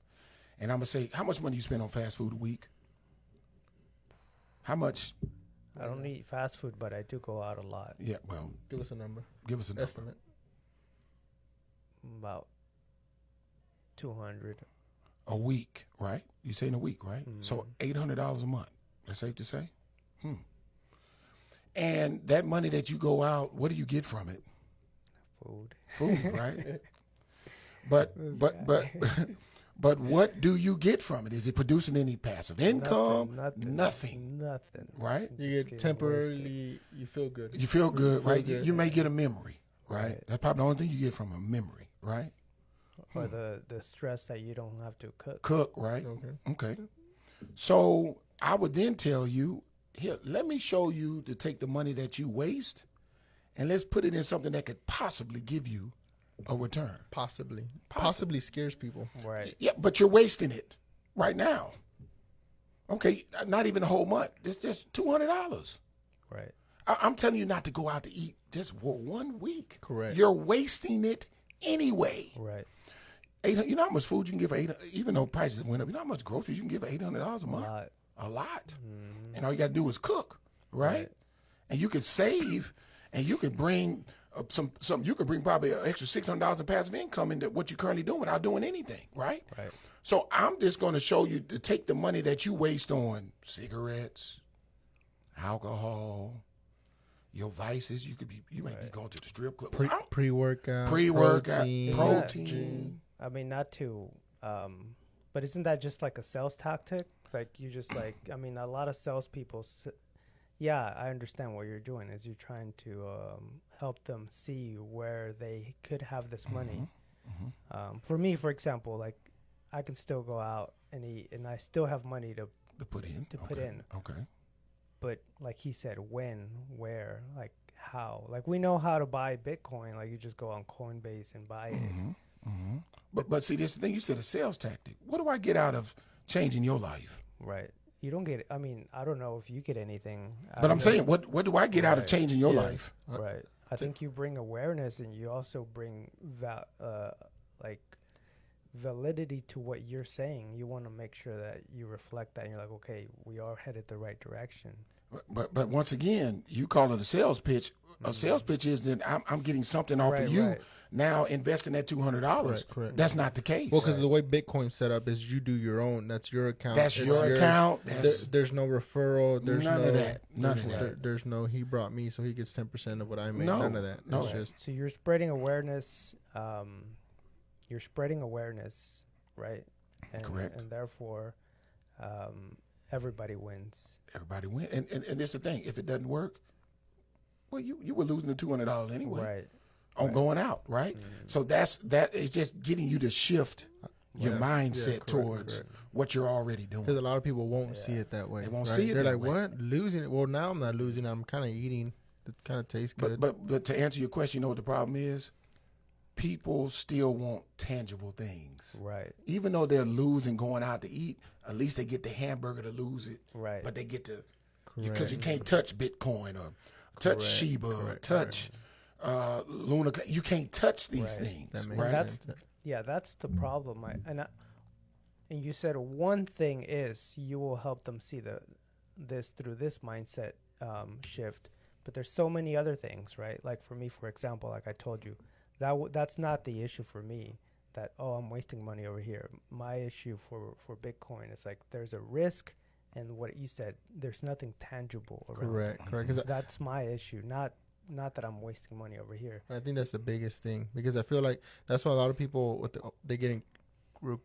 And I'm gonna say, how much money you spend on fast food a week? How much? I don't eat fast food, but I do go out a lot. Yeah, well, give us a number. Give us a number. Estimate. About 200 a week, right? You say in a week, right? Mm-hmm. So $800 a month. That's safe to say. And that money that you go out, what do you get from it? Food, right? But what do you get from it? Is it producing any passive income? Nothing. Right? You get temporarily, you feel good. You feel good, right? You may get a memory, right? That's probably the only thing you get from a memory, right? Or the stress that you don't have to cook. Cook, right? Okay. So I would then tell you, here, let me show you to take the money that you waste and let's put it in something that could possibly give you a return. Possibly scares people. Right. Yeah, but you're wasting it right now. Okay, not even a whole month. It's just $200. Right. I'm telling you not to go out to eat just for 1 week. Correct. You're wasting it anyway. Right. You know how much food you can get for $800, even though prices went up. You know how much groceries you can get for $800 a month? A lot. And all you got to do is cook, right? And you could save, and you could bring some you could bring probably an extra $600 in passive income into what you're currently doing without doing anything, right? Right. So I'm just going to show you to take the money that you waste on cigarettes, alcohol, your vices. You may be going to the strip club. Pre-workout, Protein. I mean, not to, but isn't that just like a sales tactic? Like you just like, I mean, a lot of salespeople. Yeah, I understand what you're doing. Is you're trying to help them see where they could have this money. For me, for example, like I can still go out and eat, and I still have money to put in. put in. Okay. But like he said, when, where, like how? Like we know how to buy Bitcoin. Like you just go on Coinbase and buy it. But see, this is the thing. You said a sales tactic. What do I get out of changing your life? Right. You don't get. I mean, I don't know if you get anything. But I'm saying, what do I get out of changing your Yeah. life? Right. I think you bring awareness, and you also bring like validity to what you're saying. You want to make sure that you reflect that, and you're like, okay, we are headed the right direction. But once again, you call it a sales pitch. A sales pitch is that I'm getting something off of you. Right. Now investing that $200. Correct. That's not the case. Well, because the way Bitcoin's set up is you do your own. That's your account. That's It's your yours. account. That's There's no referral. There's none no of that. None of that. There's no he brought me, so he gets 10% of what I make. No, None of that. no. It's just So you're spreading awareness. You're spreading awareness, right? And, Correct. And therefore, everybody wins. everybody win. And this is the thing. If it doesn't work, well, you were losing the $200 anyway. Right. On going out, right? So that is just getting you to shift your mindset towards what you're already doing. because a lot of people won't see it that way. They won't right? see it They're that like, way. what? Losing it? Well, now I'm not losing it. I'm kind of eating. It kind of tastes good. But to answer your question, you know what the problem is? People still want tangible things. Right. Even though they're losing going out to eat, at least they get the hamburger to lose it. Right. But they get to, because you can't touch Bitcoin or touch Shiba or touch Luna. You can't touch these things, That makes right? sense. That's the problem. And you said one thing is you will help them see this through this mindset shift, but there's so many other things, right? Like for me, for example, like I told you, that's not the issue for me. That I'm wasting money over here. My issue for Bitcoin is like there's a risk, and what you said, there's nothing tangible around. Correct. 'Cause That's my issue, not that I'm wasting money over here. I think that's the biggest thing because I feel like that's why a lot of people they getting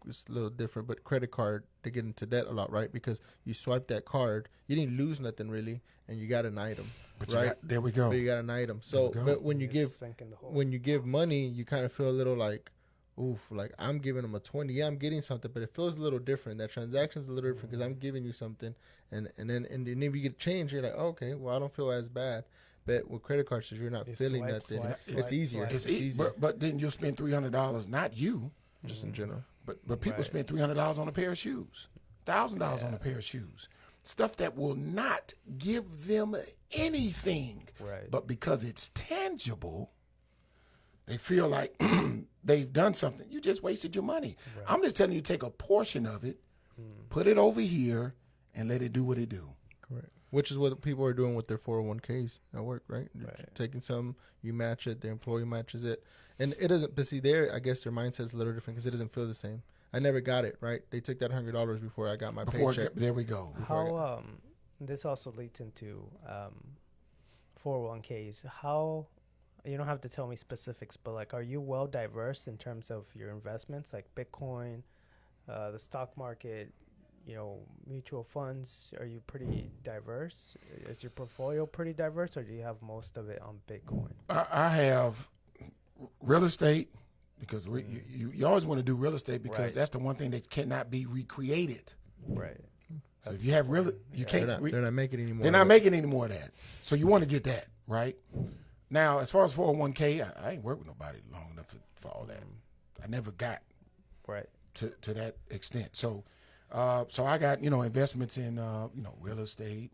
it's a little different, but credit card they get into debt a lot, right? Because you swipe that card, you didn't lose nothing really, and you got an item, But right? there we go. But you got an item. So, we go. but when you You're give sinking the hole. money, you kind of feel a little like, oof, like I'm giving them a 20. Yeah, I'm getting something, but it feels a little different. That transaction's a little different because I'm giving you something, and then if you get change, you're like, okay, well I don't feel as bad. But with credit cards, you're not You feeling swipe, nothing. swipe, It's swipe, easier. swipe. It's It's easier. but then you'll spend $300, not you, Just in general. but people Right. spend $300 on a pair of shoes, $1,000 on a pair of shoes, stuff that will not give them anything. Right. But because it's tangible, they feel like they've done something. You just wasted your money. Right. I'm just telling you, take a portion of it, put it over here, and let it do what it do. Correct. Which is what people are doing with their 401ks at work, right? You're Right. taking some, you match it, their employee matches it. And it doesn't, but see, there, I guess their mindset's a little different because it doesn't feel the same. I never got it, right? They took that $100 before I got my paycheck. There we go. How this also leads into 401ks. How you don't have to tell me specifics, but like, are you well diverse in terms of your investments, like Bitcoin, the stock market, mutual funds? Are you pretty diverse? Is your portfolio pretty diverse, or do you have most of it on Bitcoin? I have real estate because you always want to do real estate because Right. that's the one thing that cannot be recreated. Right. So if you have you can't. They're not making any more. They're not making any more of that. So you want to get that, right? Now, as far as 401k, I ain't worked with nobody long enough for all that. I never got Right. to that extent. So I got, investments in, real estate,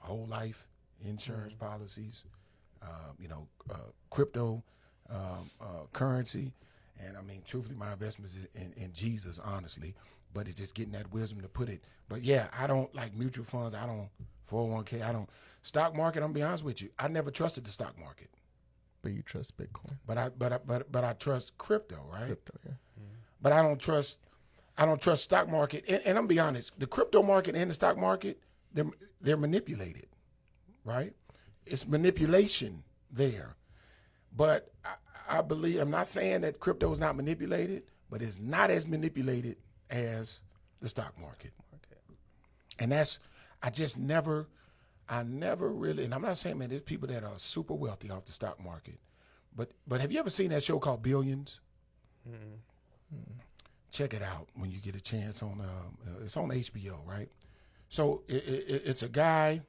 whole life insurance policies, crypto, currency. And I mean, truthfully, my investments is in Jesus, honestly, but it's just getting that wisdom to put it. But yeah, I don't like mutual funds. I don't 401k. I don't stock market. I'm gonna be honest with you. I never trusted the stock market. but you trust Bitcoin. But I trust crypto, right? Crypto, yeah. But I don't trust stock market. And I'm gonna be honest, the crypto market and the stock market, they're manipulated, right? It's manipulation there. But I believe, I'm not saying that crypto is not manipulated, but it's not as manipulated as the stock market. And I never really, and I'm not saying, man, there's people that are super wealthy off the stock market. But have you ever seen that show called Billions? Check it out when you get a chance it's on HBO, right? So it's a guy,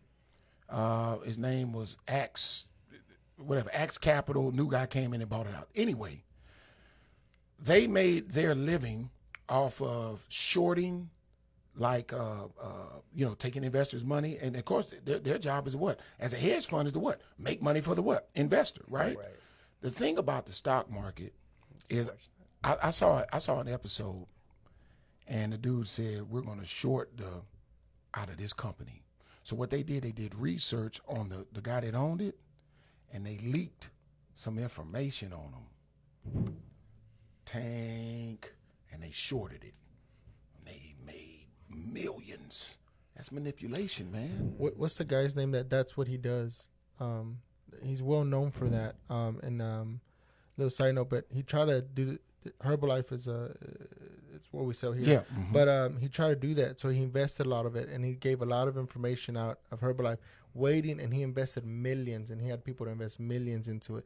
his name was Axe Capital, new guy came in and bought it out. Anyway, they made their living off of shorting, like, taking investors' money. And of course, their job is what? As a hedge fund is to what? Make money for the what? Investor, right? The thing about the stock market is I saw an episode and the dude said, we're going to short out of this company. So what they did research on the guy that owned it, and they leaked some information on him. Tank, and they shorted it. They made millions. That's manipulation, man. What's the guy's name that's what he does? He's well known for that. Little side note, but he tried to do Herbalife it's what we sell here. Yeah. Mm-hmm. But he tried to do that, so he invested a lot of it, and he gave a lot of information out of Herbalife, waiting, and he invested millions, and he had people to invest millions into it,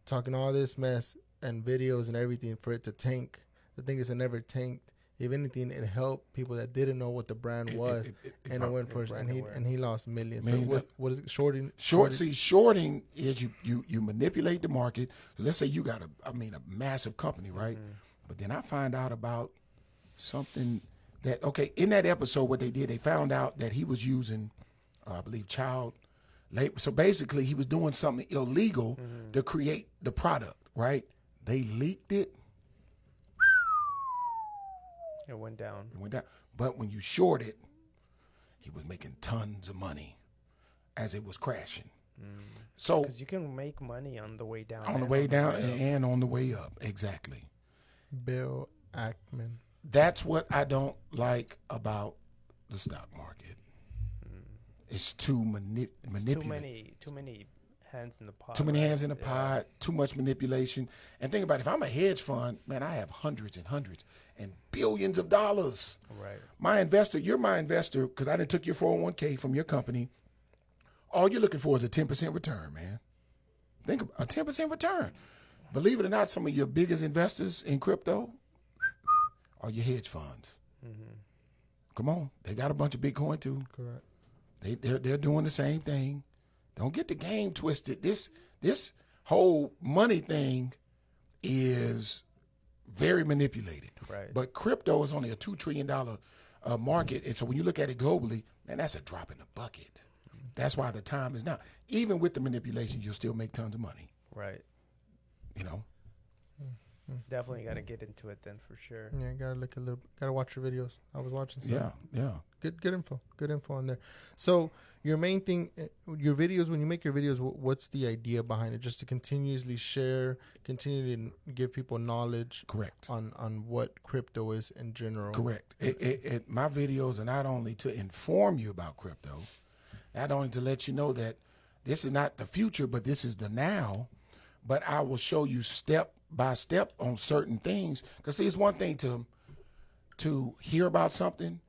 talking all this mess and videos and everything for it to tank. The thing is, it never tanked. If anything, it helped people that didn't know what the brand was, and it went for and he lost millions. What is it? Shorting? Shorting is you manipulate the market. So let's say you got a massive company, right? Mm-hmm. But then I find out about something that, in that episode, what they did, they found out that he was using, I believe, child labor. So basically, he was doing something illegal to create the product, right? They leaked it. It went down. But when you short it, he was making tons of money as it was crashing. So because you can make money on the way down. On the way down and on the way up. Exactly. Bill Ackman. That's what I don't like about the stock market. It's too manipulated. Too many hands in the pot. Too many hands in the pot. Too much manipulation. And think about it. If I'm a hedge fund, man, I have hundreds and hundreds and billions of dollars. Right. My investor, you're my investor because I done took your 401k from your company. All you're looking for is a 10% return, man. Think of a 10% return. Believe it or not, some of your biggest investors in crypto are your hedge funds. Mm-hmm. Come on, they got a bunch of Bitcoin too. Correct. They're doing the same thing. Don't get the game twisted. This whole money thing is very manipulated. Right. But crypto is only a $2 trillion market, and so when you look at it globally, man, that's a drop in the bucket. That's why the time is now. Even with the manipulation, you'll still make tons of money. Right. You know. Definitely got to get into it then for sure. Yeah, gotta watch your videos. I was watching some. Yeah. Good info on there. So your main thing, your videos, when you make your videos, what's the idea behind it? Just to continuously share, continue to give people knowledge. Correct. On what crypto is in general. Correct. My videos are not only to inform you about crypto, not only to let you know that this is not the future, but this is the now. But I will show you step by step on certain things. Because see, it's one thing to hear about something,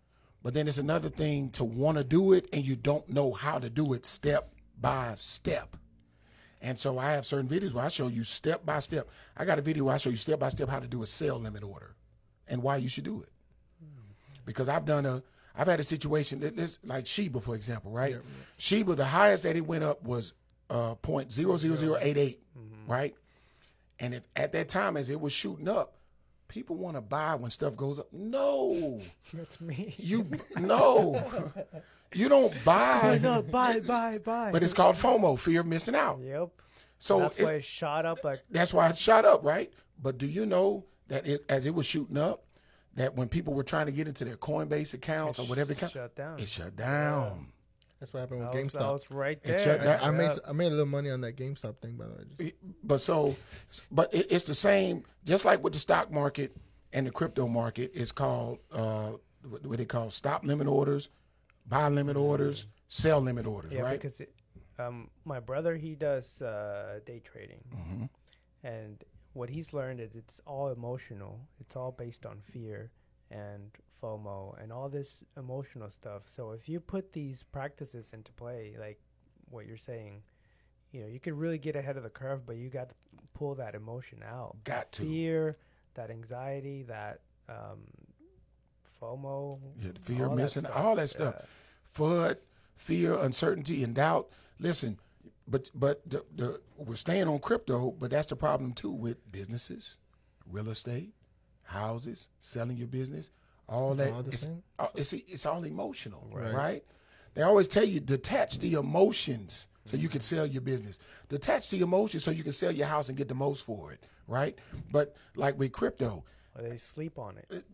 but then it's another thing to want to do it and you don't know how to do it step by step. And so I have certain videos where I show you step by step. I got a video where I show you step by step how to do a sell limit order and why you should do it. Because I've had a situation like Shiba, for example, right? Yeah. Shiba, the highest that it went up was 0.00088, right? And if at that time, as it was shooting up, people want to buy when stuff goes up. No, that's me. No, you don't buy. No, buy. But it's called FOMO, fear of missing out. Yep. So that's why it shot up. That's why it shot up, right? But do you know that as it was shooting up, that when people were trying to get into their Coinbase accounts or whatever account, shut down. It shut down. That's what happened with That GameStop. was right It there. shut down. I made a little money on that GameStop thing, by the way. It's the same. Just like with the stock market and the crypto market, it's called what they call stop limit orders, buy limit orders, sell limit orders. Yeah, right? because my brother, he does day trading, Mm-hmm. and what he's learned is it's all emotional. It's all based on fear and FOMO and all this emotional stuff. So if you put these practices into play, like what you're saying, you could really get ahead of the curve, but you got to pull that emotion out. Got to. Fear, that anxiety, that FOMO. Yeah, fear, all that missing, stuff. all that stuff. FUD, fear, uncertainty, and doubt. Listen, but we're staying on crypto, but that's the problem too with businesses, real estate, houses, selling your business. All It's that all the same? it's all emotional, Right. right? They always tell you detach the emotions so you can sell your business. Detach the emotions so you can sell your house and get the most for it, right? But like with crypto, Or they sleep on it.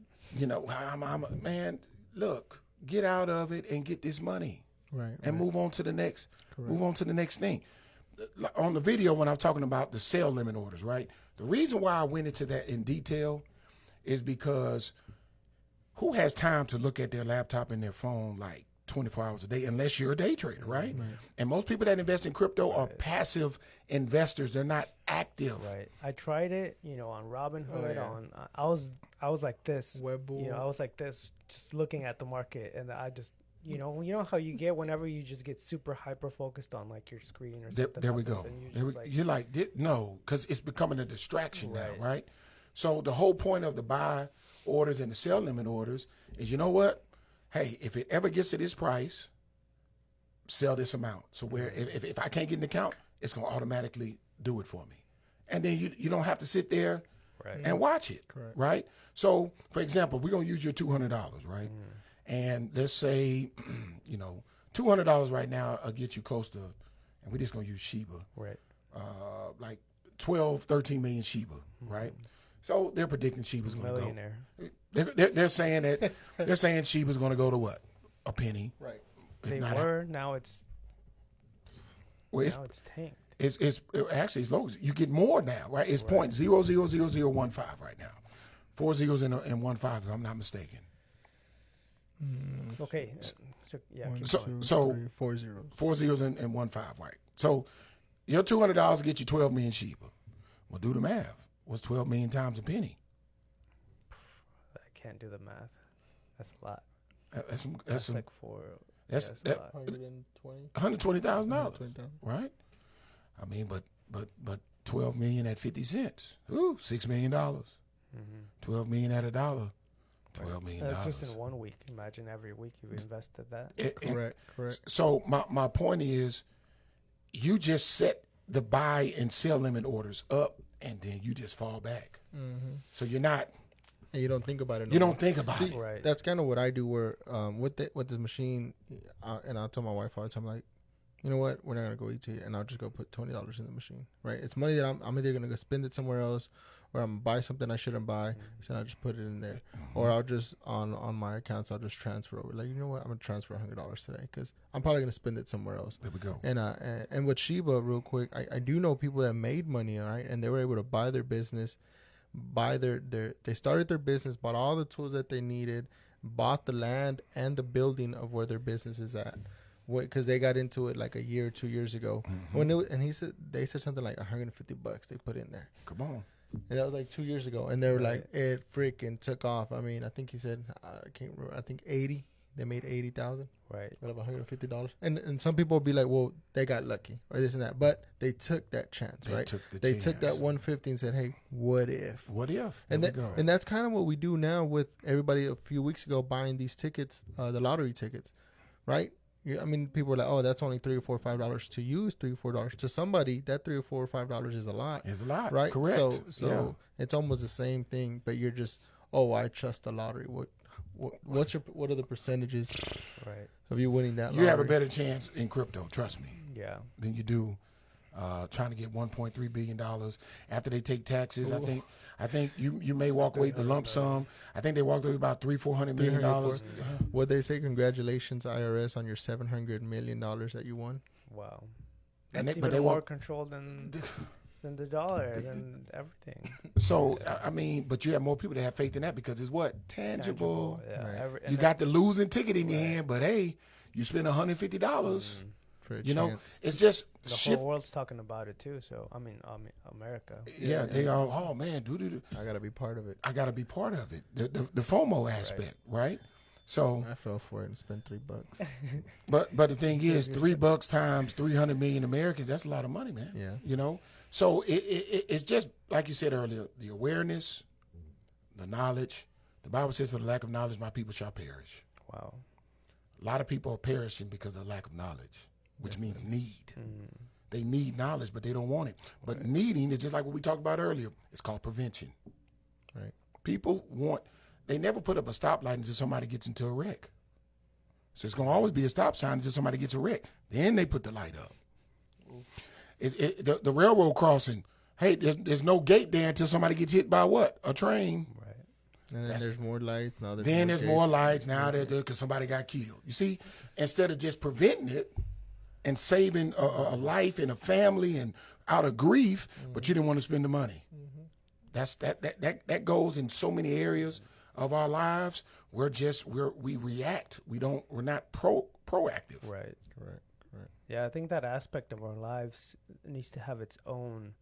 man, look, get out of it and get this money. Right. And move on to the next. Correct. Move on to the next thing. On the video, when I'm talking about the sale limit orders, right? The reason why I went into that in detail is because who has time to look at their laptop and their phone like 24 hours a day unless you're a day trader, right? And most people that invest in crypto are passive investors. They're not active. Right. I tried it, on Robinhood. yeah. I was like this. Webbull. I was like this, just looking at the market, and I just, you know how you get whenever you just get super hyper focused on like your screen or something. There we go. happens, and you're just You're like, no, because it's becoming a distraction Right. now, right? So the whole point of the buy orders and the sell limit orders is, you know what? Hey, if it ever gets to this price, sell this amount. So where if I can't get an account, it's going to automatically do it for me. And then you don't have to sit there Right. and watch it, Correct. right? So, for example, we're going to use your $200, right? And let's say, $200 right now will get you close to, and we're just going to use Shiba, Right. like 12, 13 million Shiba, right? So they're predicting Shiba's going to go. Millionaire. They're saying that Shiba's going to go to what? A penny. Right. If They not- were. Now it's tanked. It's actually as low as you get more now, right? It's point 0.000015 right now. 4 zeros and 1 5, if I'm not mistaken. Okay. So yeah. One, keep So- going. two, so- 3, 4 zeros. 4 zeros and 1 5, right? So your $200 will get you 12 million Shiba. Well, do the math. What's 12 million times a penny? I can't do the math. That's a lot. That's That's some like four. that's- yeah, that's that- a lot. 120. $120,000, 120,000. right? I mean, but 12 million at 50 cents. Ooh, $6 million. 12 million at $1. $12 million. That's just in 1 week. Imagine every week you invested that. Correct. So my point is, you just set the buy and sell limit orders up, and then you just fall back. Mm-hmm. So you're not. And you don't think about it. No You more. don't think about it. Right. That's kind of what I do. Where with this machine, and I'll tell my wife all the time, like, you know what, we're not gonna go eat here, and I'll just go put $20 in the machine. Right? It's money that I'm either gonna go spend it somewhere else, or I'm gonna buy something I shouldn't buy, so I'll just put it in there, or I'll just on my accounts I'll just transfer over. Like, you know what, I'm gonna transfer $100 today because I'm probably gonna spend it somewhere else. There we go. And with Shiba, real quick, I do know people that made money, all right, and they were able to buy their business, they started their business, bought all the tools that they needed, bought the land and the building of where their business is at, because they got into it like a year or 2 years ago. They said something like $150 they put in there. Come on. And that was like 2 years ago, and they were Right. like, it freaking took off. I mean, I think he said, I can't remember. I think 80. They made 80,000 Right. out of $150. And some people will be like, well, they got lucky or this and that, but they took that chance, They right? took the They took that chance. 150 and said, hey, what if? What if? And There that, we go. and that's kind of what we do now with everybody a few weeks ago buying these tickets, the lottery tickets, right? I mean, people are like, oh, that's only $3 or $4 or $5 to use, $3 or $4 to somebody. That $3 or $4 or $5 is a lot, It's a lot. right? Correct. So it's almost the same thing, but you're just, oh, I trust the lottery. What are the percentages Right. of you winning that? You have a lottery? better chance in crypto, trust me, Yeah. than you do trying to get $1.3 billion. After they take taxes, I think you may walk away with the lump sum. I think they walked away with about $400 million. What they say, congratulations IRS on your $700 million that you won. Wow. And That's even more control than the dollar, than everything. So, I mean, but you have more people that have faith in that because it's what? Tangible. Yeah. Right. You got the losing ticket in your hand, but hey, you spend $150. For a You know, chance. it's just The whole world's talking about it too. So I mean, America. Yeah, they all. Oh man, I gotta be part of it. I got to be part of it. The FOMO aspect, right? So I fell for it and spent $3. But the thing is, $3 times 300 million Americans, that's a lot of money, man. Yeah. You know? So it's just, like you said earlier, the awareness, the knowledge. The Bible says, for the lack of knowledge, my people shall perish. Wow. A lot of people are perishing because of lack of knowledge, which means need. They need knowledge, but they don't want it. But needing is just like what we talked about earlier. It's called prevention. Right. People they never put up a stoplight until somebody gets into a wreck. So it's going to always be a stop sign until somebody gets a wreck. Then they put the light up. The railroad crossing, hey, there's no gate there until somebody gets hit by what? A train. Right. And then there's more lights. Now There's more lights now because somebody got killed. You see, instead of just preventing it and saving a life and a family and out of grief, but you didn't want to spend the money. That goes in so many areas of our lives. We react. We're not proactive. Right. Correct. Yeah, I think that aspect of our lives needs to have its own,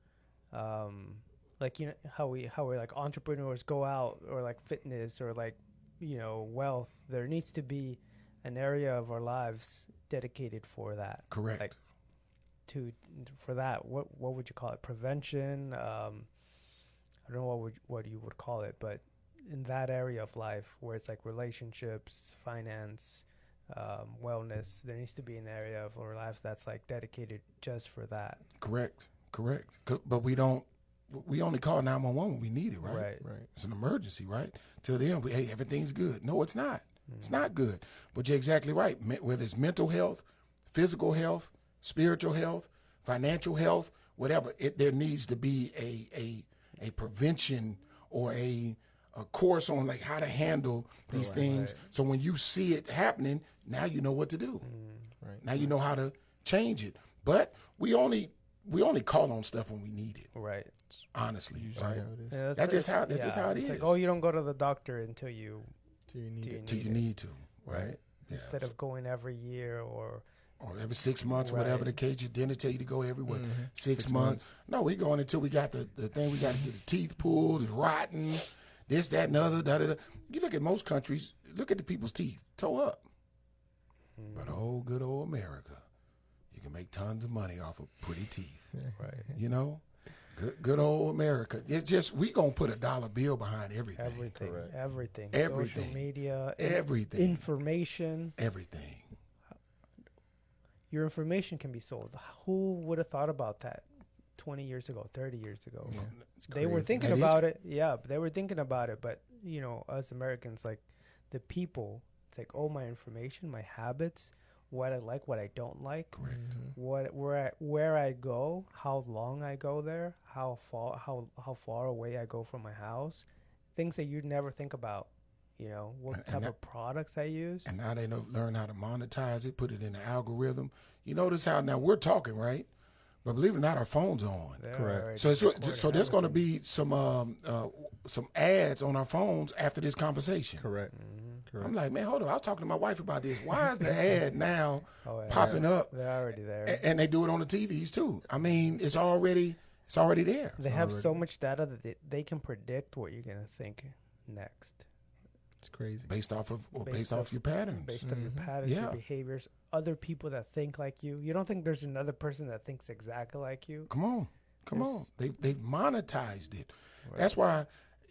like, you know, how we like entrepreneurs go out, or like fitness, or like, you know, wealth. There needs to be an area of our lives dedicated for that. Correct. Like, for that, what would you call it? Prevention. I don't know what you would call it, but in that area of life where it's like relationships, finance, wellness, there needs to be an area of our lives that's like dedicated just for that. Correct. But we only call 911 when we need it, right? Right. It's an emergency, right? Till then, hey, everything's good. No, it's not. It's not good. But you're exactly right. Whether it's mental health, physical health, spiritual health, financial health, whatever, there needs to be a prevention or a course on like how to handle these things. Right. So when you see it happening, now you know what to do. Right. Now you know how to change it. But we only call on stuff when we need it. Right. Honestly, Usually right? how it is. Yeah, That's just how it it's is. like, oh, you don't go to the doctor until you Do you need it? Till you need to, right? instead of going every year or every 6 months, Right. whatever the case. Your dentist tell you to go every what, Mhm. 6 months. No, we going until we got the thing. We got to get the teeth pulled, it's rotten, this, that, and other. Da, da, da. You look at most countries. Look at the people's teeth, toe up. But oh, good old America, you can make tons of money off of pretty teeth. right. You know, good old America. It's just we gonna put a dollar bill behind everything. Everything. Everything. Social media, Everything. information. Everything. Your information can be sold. Who would have thought about that 20 years ago, 30 years ago? Yeah. They were crazy. thinking That is- about it. Yeah, they were thinking about it. But, you know, us Americans, like the people, it's like, oh, my information, my habits, what I like, what I don't like, Correct. where I go, how long I go there, how far away I go from my house, things that you'd never think about. You know, what And type that- of products I use. And now they learn how to monetize it, put it in the algorithm. You notice how now we're talking, right? But believe it or not, our phone's on. They're Correct. already So recording there's going to everything. be some ads on our phones after this conversation. Correct. I'm like, man, hold on. I was talking to my wife about this. Why is the ad now Oh, yeah. popping up? They're already there. And they do it on the TVs too. I mean, it's already there. They have so much data that they can predict what you're gonna think next, It's crazy. Based off Based off off- your patterns. based on your patterns, Yeah. your behaviors, other people that think like you. You don't think there's another person that thinks exactly like you? Come on. There's- They've monetized it. Right. That's why,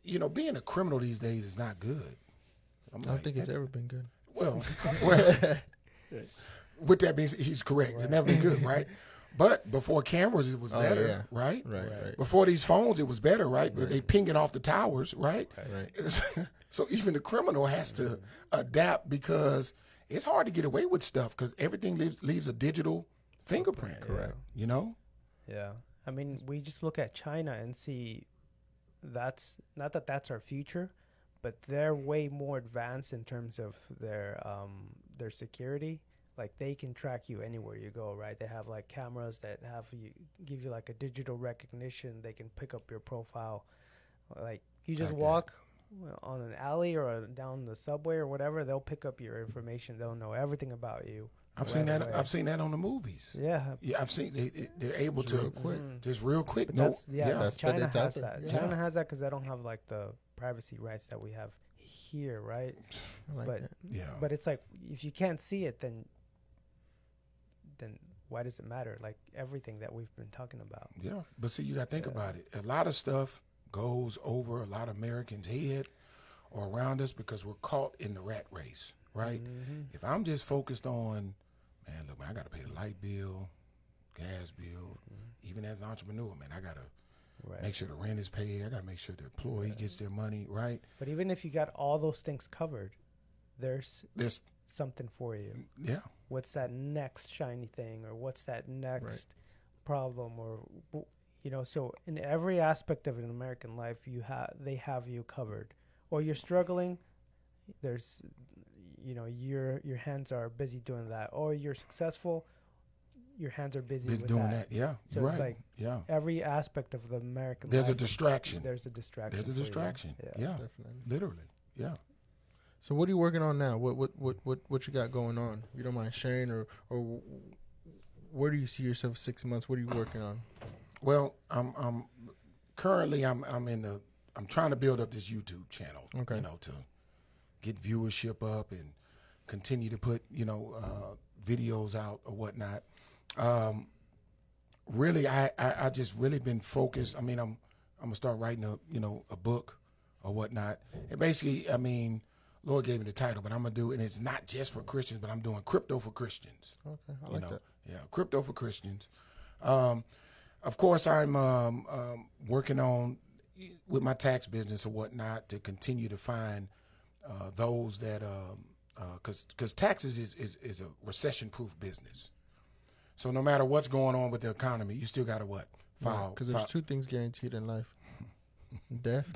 being a criminal these days is not good. I don't think it's ever been good. Well, with that being said, he's correct. It's never been good, right? But before cameras, it was better, yeah. right? Right. Before these phones, it was better, right? But they pinging off the towers, right? Right. So even the criminal has to adapt because it's hard to get away with stuff because everything leaves a digital fingerprint. Correct. You know? Yeah. I mean, we just look at China and see that's not that that's our future, but they're way more advanced in terms of their security. Like they can track you anywhere you go, right? They have like cameras that have you give you like a digital recognition. They can pick up your profile. Like you just Like walk on an alley or down the subway or whatever, they'll pick up your information. They'll know everything about you. I've seen that. I've seen that on the movies. Yeah. Yeah, I've seen they're able Just to real quick. just real quick. But No, that's, yeah, yeah, That's- but China it's out has there. that. Yeah. China has that because they don't have like the privacy rights that we have here, right? I like But that. yeah. but it's like if you can't see it, then why does it matter? Like everything that we've been talking about. Yeah, but see, you got to think about it. A lot of stuff goes over a lot of Americans' head or around us because we're caught in the rat race, right? If I'm just focused on, man, look, man, I got to pay the light bill, gas bill. Even as an entrepreneur, man, I got to Right. make sure the rent is paid. I got to make sure the employee gets their money, right? But even if you got all those things covered, there's This, something for you. yeah, What's that next shiny thing, or what's that next problem, or so in every aspect of an American life, they have you covered. Or you're struggling, there's your hands are busy doing that. Or you're successful, your hands are busy been with doing that. that. Yeah, So right. it's like yeah, every aspect of the American there's a life, distraction. there's a distraction. There's a for you. distraction. Yeah. Yeah, Definitely. literally. Yeah. So what are you working on now? What you got going on? If you don't mind sharing, or where do you see yourself 6 months? What are you working on? Well, I'm currently I'm trying to build up this YouTube channel. Okay. To get viewership up and continue to put videos out or whatnot. Really, I just really been focused. I mean, I'm gonna start writing a book or whatnot. And basically, I mean, Lord gave me the title, but I'm gonna do, and it's not just for Christians, but I'm doing crypto for Christians. Okay, I like that. Yeah, crypto for Christians. Of course, I'm working on with my tax business or whatnot to continue to find those that because taxes is a recession-proof business. So no matter what's going on with the economy, you still got to file. Because there's two things guaranteed in life: death,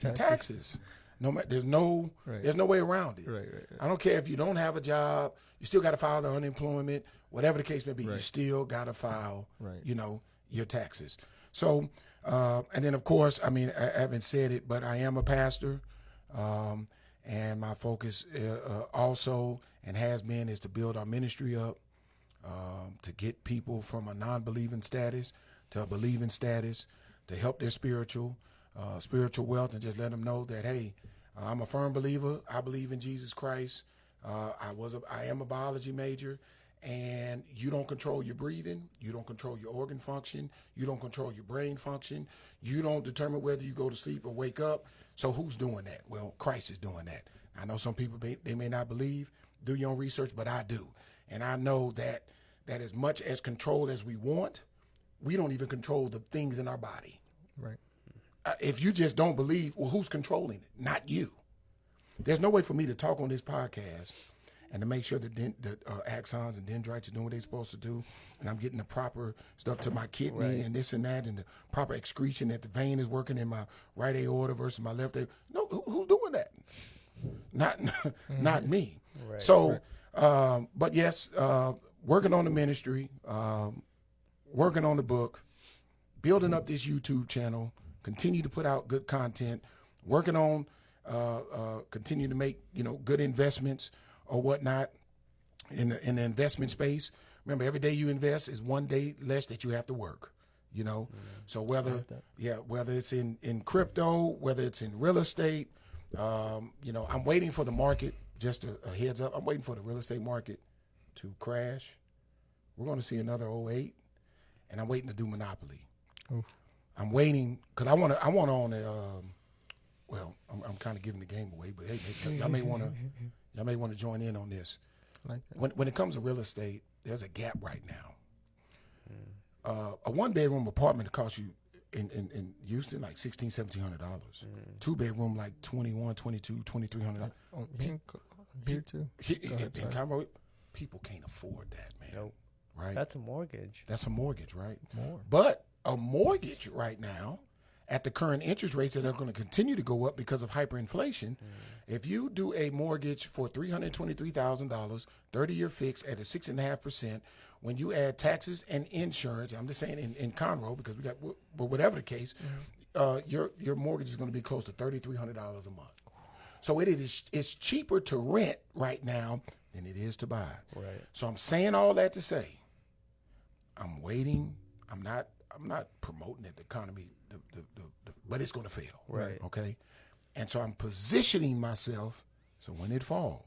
and taxes. No, there's no way around it. Right. I don't care if you don't have a job, you still got to file the unemployment, whatever the case may be. You Right. still got to file, Right. your taxes. So, and then of course, I mean, I haven't said it, but I am a pastor, and my focus also and has been is to build our ministry up, to get people from a non-believing status to a believing status, to help their spiritual wealth, and just let them know that, hey, I'm a firm believer. I believe in Jesus Christ. I am a biology major, and you don't control your breathing. You don't control your organ function. You don't control your brain function. You don't determine whether you go to sleep or wake up. So who's doing that? Well, Christ is doing that. I know some people, they may not believe. Do your own research, but I do. And I know that as much as control as we want, we don't even control the things in our body. Right. If you just don't believe, well, who's controlling it? Not you. There's no way for me to talk on this podcast and to make sure that the axons and dendrites are doing what they're supposed to do, and I'm getting the proper stuff to my kidney and this and that, and the proper excretion, that the vein is working in my right aorta versus my left aorta. No, who's doing that? Not me. Right. So, but yes, working on the ministry, working on the book, building up this YouTube channel, continue to put out good content, working on continue to make good investments or whatnot in the investment space. Remember, every day you invest is one day less that you have to work. So whether it's in crypto, whether it's in real estate, I'm waiting for the market. Just a heads up, I'm waiting for the real estate market to crash. We're going to see another '08, and I'm waiting to do Monopoly. Oof. I'm waiting because I want on a. Well, I'm kind of giving the game away, but hey, y'all may want to join in on this. I like that. When it comes to real estate, there's a gap right now. A 1-bedroom apartment costs you in Houston like $1,600-$1,700. 2-bedroom like $2,100, $2,200, $2,300. Here too. In Cairo, people can't afford that, man. Nope. right? That's a mortgage. That's a mortgage, right? More. But a mortgage right now, at the current interest rates that are going to continue to go up because of hyperinflation, if you do a mortgage for $323,000, 30-year fixed at a 6.5%, when you add taxes and insurance, I'm just saying in Conroe because we got, but whatever the case, your mortgage is going to be close to $3,300 a month. So it's cheaper to rent right now than it is to buy. Right. So I'm saying all that to say, I'm waiting. I'm not promoting that the economy, but it's going to fail. Right. Okay. And so I'm positioning myself so when it falls,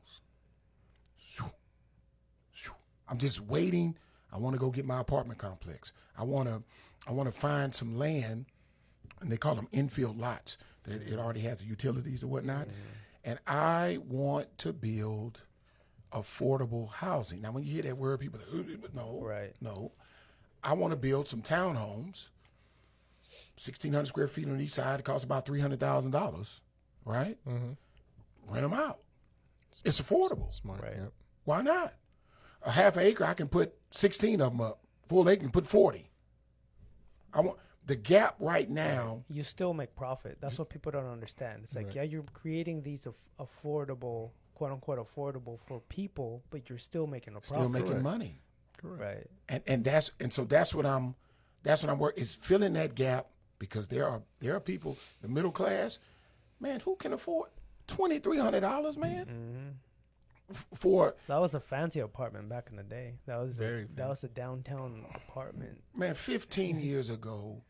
I'm just waiting. I want to go get my apartment complex. I want to find some land, and they call them infield lots that it already has the utilities or whatnot. And I want to build affordable housing. Now, when you hear that word, people say, no, Right. no. I want to build some townhomes, 1,600 square feet on each side. It costs about $300,000, right? Rent them out. It's affordable. Smart. Right. Yep. Why not? A half acre, I can put 16 of them up. Full acre, I can put 40. I want the gap right now. You still make profit. That's what people don't understand. It's like, Right. yeah, you're creating these affordable, quote unquote, affordable for people, but you're still making a profit. Still making Correct. money. Right. And so that's what I'm working is filling that gap because there are people, the middle class, man, who can afford $2,300, man? For That was a fancy apartment back in the day. That was Very that was a downtown apartment. man, 15 years ago,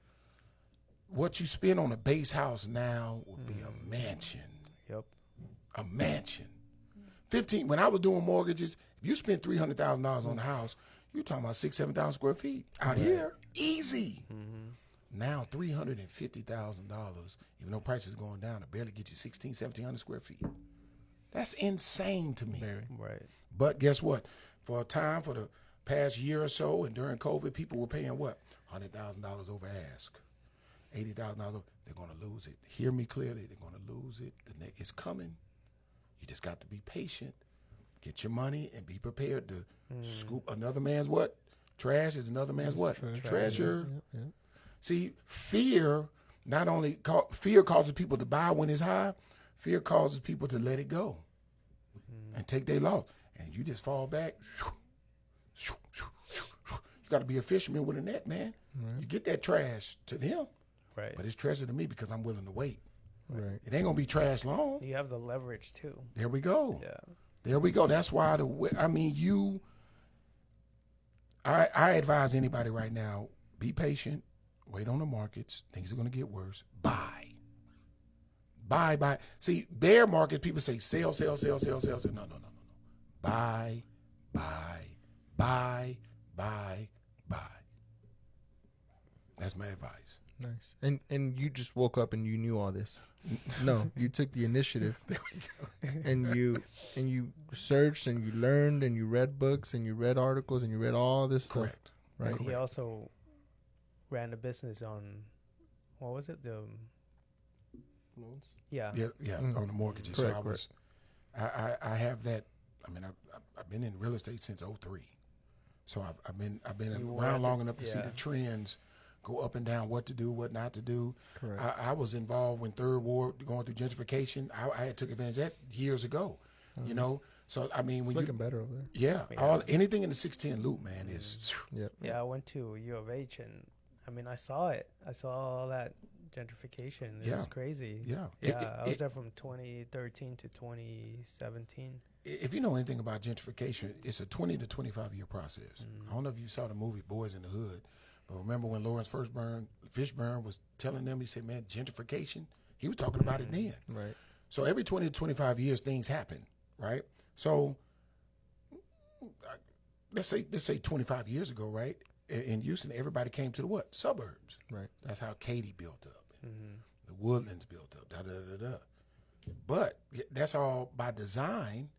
what you spend on a base house now would be a mansion. Yep. A mansion. 15 when I was doing mortgages, if you spent $300,000 on a house, you're talking about 6,000-7,000 square feet out here, easy. Now $350,000, even though prices are going down, to barely get you 1,700 square feet. That's insane to me. Very. Right. But guess what? For a time, for the past year or so, and during COVID, people were paying what? $100,000 over ask, $80,000. They're going to lose it. Hear me clearly. They're going to lose it. It's coming. You just got to be patient. Get your money and be prepared to scoop another man's what? Trash is another man's what? Treasure. Yep, yep. See, fear fear causes people to buy when it's high. Fear causes people to let it go and take their loss. And you just fall back. You got to be a fisherman with a net, man. Right. You get that trash to them, Right. but it's treasure to me because I'm willing to wait. Right. It ain't going to be trash long. You have the leverage too. There we go. Yeah. There we go. That's why I advise anybody right now, be patient, wait on the markets. Things are going to get worse. Buy. See, bear market, people say sell. No. Buy. That's my advice. Nice. And you just woke up and you knew all this. No, you took the initiative. There we go. and you searched and you learned and you read books and you read articles and you read all this stuff. Correct. Right. He also ran a business on, what was it? The Loans. yeah. Yeah, on the mortgages. Correct, So I have that. I mean, I've been in real estate since '03, so I've been around long enough to see the trends go up and down, what to do, what not to do. Correct. I was involved when Third Ward going through gentrification. I had took advantage of that years ago. You know, so I mean, It's when looking better over there. yeah, anything in the 610 loop, man, is Yep. Yeah, I went to U of H and I mean, I saw it. I saw all that gentrification. It Yeah. was crazy. Yeah. I was there from 2013 to 2017. If you know anything about gentrification, it's a 20 to 25 year process. I don't know if you saw the movie Boys in the Hood, but remember when Lawrence Fishburne was telling them, he said, man, gentrification, he was talking about it then. Right. So every 20 to 25 years, things happen, right? So let's say 25 years ago, right? In Houston, everybody came to the what? Suburbs. Right. That's how Katy built up. The Woodlands built up, But that's all by design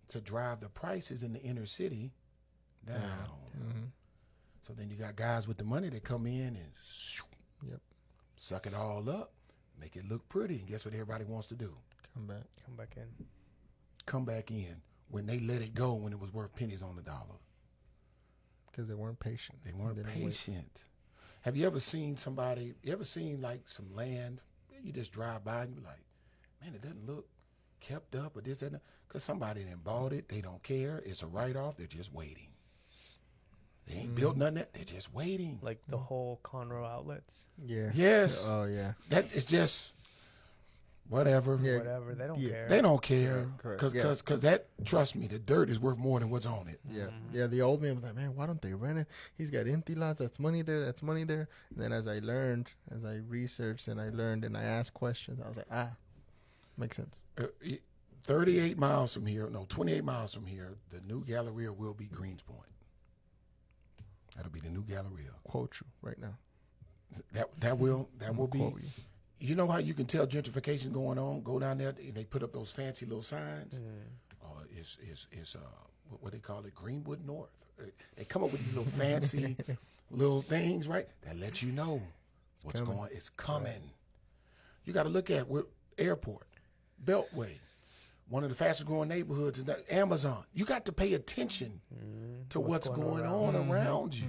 to drive the prices in the inner city down. So then you got guys with the money that come in and Yep. suck it all up, make it look pretty, and guess what everybody wants to do? Come back. Come back in. Come back in when they let it go when it was worth pennies on the dollar. Because they weren't patient. They weren't didn't wait. patient. Have you ever seen somebody, you ever seen like some land, you just drive by and you be like, man, it doesn't look kept up or this, that, because somebody done bought it, they don't care, it's a write-off, they're just waiting. They ain't built nothing, they're just waiting. Like the whole Conroe outlets. Yeah. Yes. Oh, yeah. That is just whatever. Yeah. Whatever. They don't Yeah. care. They don't care. Correct. Because that, trust me, the dirt is worth more than what's on it. Yeah. Yeah, the old man was like, man, why don't they rent it? He's got empty lots. That's money there. That's money there. And then as I researched and I learned and I asked questions, I was like, makes sense. 38 miles from here, no, 28 miles from here, the new Galleria will be Greens Point. That'll be the new Galleria. Quote you right now. That will be. Quote you. You know how you can tell gentrification going on? Go down there and they put up those fancy little signs. It's what they call it, Greenwood North. They come up with these little fancy little things, right? That let you know what's coming. going. It's coming. Right. You got to look at airport, Beltway. One of the fastest growing neighborhoods is Amazon. You got to pay attention to what's going on around you.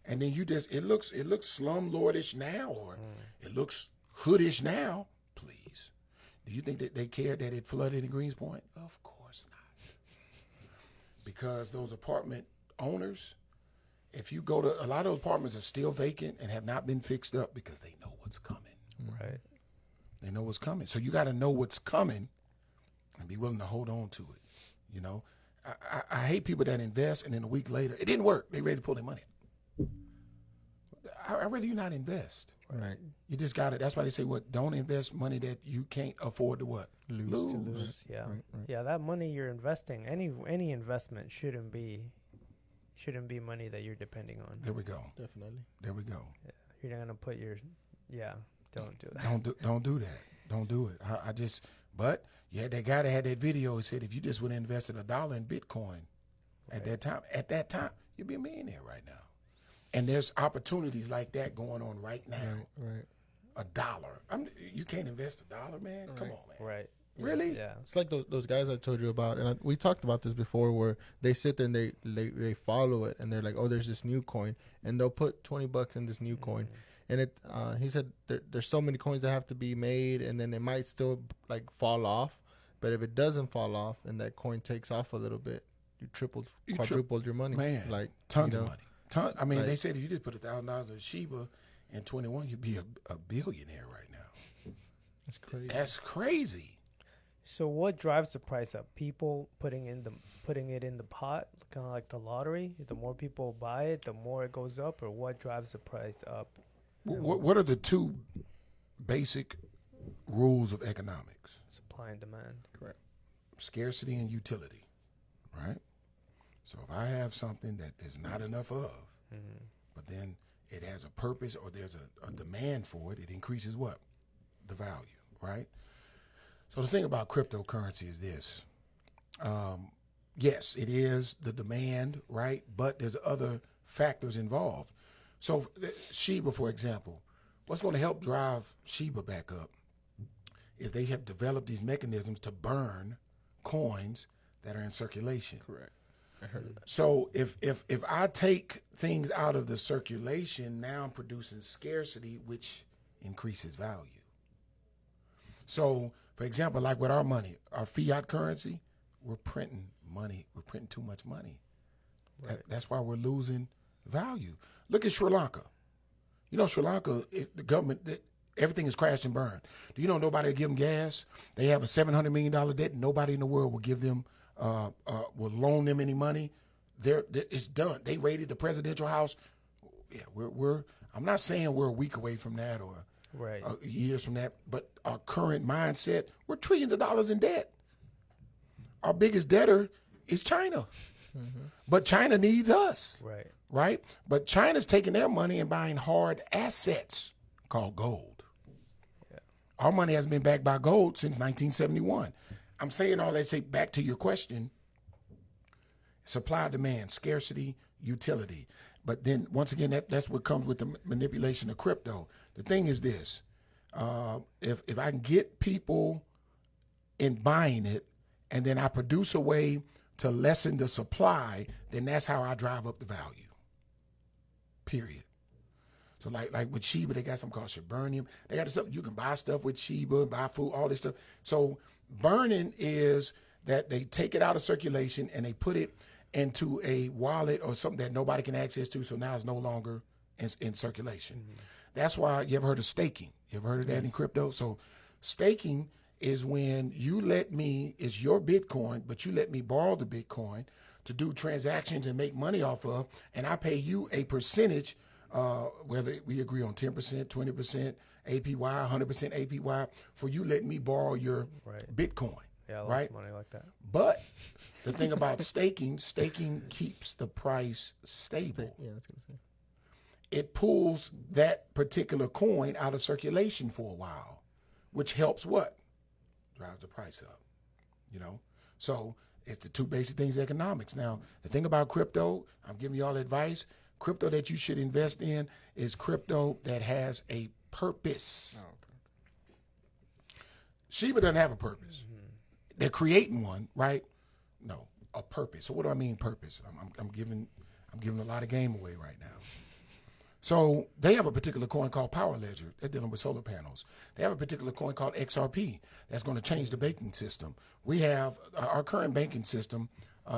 And then it looks slumlordish now, or it looks hoodish now. Please. Do you think that they cared that it flooded in Greens Point? Of course not. Because those apartment owners, if you go to, a lot of those apartments are still vacant and have not been fixed up because they know what's coming. Right. They know what's coming. So you got to know what's coming and be willing to hold on to it. You know, I hate people that invest and then a week later, it didn't work. They ready to pull their money out. I'd rather you not invest. Right. You just got it. That's why they say, don't invest money that you can't afford to what? Lose. Yeah. Right. Yeah, that money you're investing, any investment shouldn't be money that you're depending on. There we go. Definitely. There we go. Yeah. You're not going to put don't do that. Don't do that. Don't do it. But yeah, that guy that had that video, he said, if you just would have invested $1 in Bitcoin at that time, you'd be a millionaire right now. And there's opportunities like that going on right now. Right. $1. You can't invest $1, man. Come on, man. Right. Really? Yeah. It's like those guys I told you about, and we talked about this before, where they sit there and they follow it, and they're like, oh, there's this new coin, and they'll put $20 in this new coin, and he said there's so many coins that have to be made, and then it might still like fall off, but if it doesn't fall off and that coin takes off a little bit, you quadrupled your money, man. Like tons of money. I mean, like, they said if you just put $1,000 in Shiba in 21, you'd be a billionaire right now. That's crazy. That's crazy. So what drives the price up? People putting it in the pot, kind of like the lottery. The more people buy it, the more it goes up. Or what drives the price up? What are the two basic rules of economics? Supply and demand. Correct. Scarcity and utility, right? So if I have something that there's not enough of, but then it has a purpose or there's a demand for it, it increases what? The value, right? So the thing about cryptocurrency is this. Yes, it is the demand, right? But there's other factors involved. So Shiba, for example, what's going to help drive Shiba back up is they have developed these mechanisms to burn coins that are in circulation. Correct. I heard of that. So if I take things out of the circulation, now I'm producing scarcity, which increases value. So, for example, like with our money, our fiat currency, we're printing money. We're printing too much money. Right. That's why we're losing value. Look at Sri Lanka. You know, Sri Lanka, the government, everything is crashed and burned. Do you know nobody will give them gas? They have a $700 million debt. Nobody in the world will give them, will loan them any money. It's done. They raided the presidential house. Yeah, I'm not saying we're a week away from that or Right. Years from that, but our current mindset, we're trillions of dollars in debt. Our biggest debtor is China. But China needs us. Right? But China's taking their money and buying hard assets called gold. Yeah. Our money has been backed by gold since 1971. I'm saying all that, say back to your question, supply, demand, scarcity, utility. But then once again, that's what comes with the manipulation of crypto. The thing is this, if I can get people in buying it and then I produce a way to lessen the supply, then that's how I drive up the value. period. So like with Sheba, they got something called Shaburnium. They got stuff, you can buy stuff with Sheba, buy food, all this stuff. So burning is that they take it out of circulation and they put it into a wallet or something that nobody can access to, so now it's no longer in circulation. Mm-hmm. That's why you ever heard of staking? You ever heard of that in crypto? So staking is when you let me, it's your Bitcoin, but you let me borrow the Bitcoin to do transactions and make money off of, and I pay you a percentage, whether we agree on 10%, 20%, APY, 100% APY, for you letting me borrow your Bitcoin. Yeah, lots of money like that. But the thing about staking keeps the price stable. Yeah, that's gonna say. It pulls that particular coin out of circulation for a while, which helps what? Drives the price up, you know? So it's the two basic things of economics. Now, the thing about crypto, I'm giving you all advice, crypto that you should invest in is crypto that has a purpose. Oh, okay. Sheba doesn't have a purpose. Mm-hmm. They're creating one, right? No, a purpose. So what do I mean purpose? I'm giving a lot of game away right now. So they have a particular coin called Power Ledger. They're dealing with solar panels. They have a particular coin called XRP that's going to change the banking system. We have our current banking system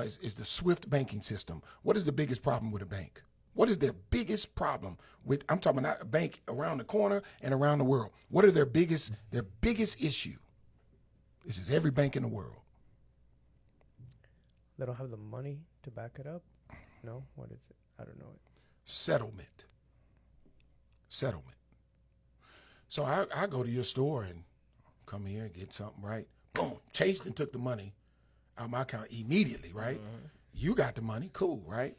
is the SWIFT banking system. What is the biggest problem with a bank? What is their biggest problem with? I'm talking about a bank around the corner and around the world. What are their biggest issue? This is every bank in the world. They don't have the money to back it up? No? What is it? I don't know it. Settlement. So I go to your store and come here and get something, right? Boom. Chased and took the money out of my account immediately, right? Mm-hmm. You got the money. Cool, right?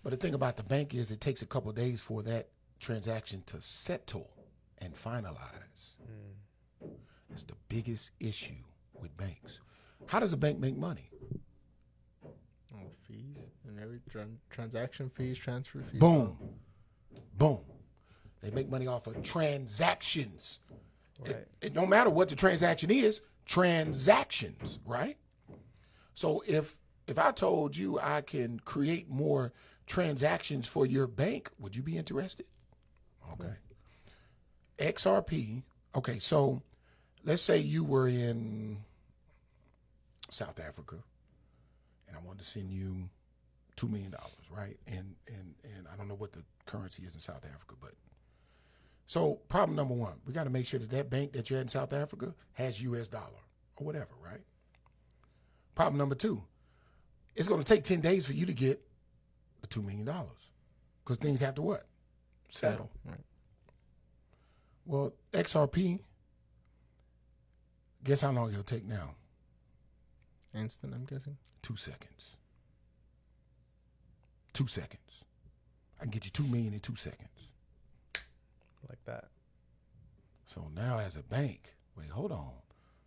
But the thing about the bank is it takes a couple of days for that transaction to settle and finalize. Mm. It's the biggest issue with banks. How does a bank make money? Oh, fees and every transaction fees, transfer fees. Boom. They make money off of transactions. Right. It don't matter what the transaction is, transactions, right? So if I told you I can create more transactions for your bank, would you be interested? Okay. XRP. Okay, so let's say you were in South Africa and I wanted to send you $2 million, right? And I don't know what the currency is in South Africa, but so problem number one, we got to make sure that bank that you're in South Africa has US dollar or whatever, right? Problem number two, it's going to take 10 days for you to get the $2 million because things have to what? Settle. Right. Well, XRP, guess how long it'll take now? Instant, I'm guessing. 2 seconds. 2 seconds. I can get you $2 million in 2 seconds. Like that. So now as a bank, wait, hold on.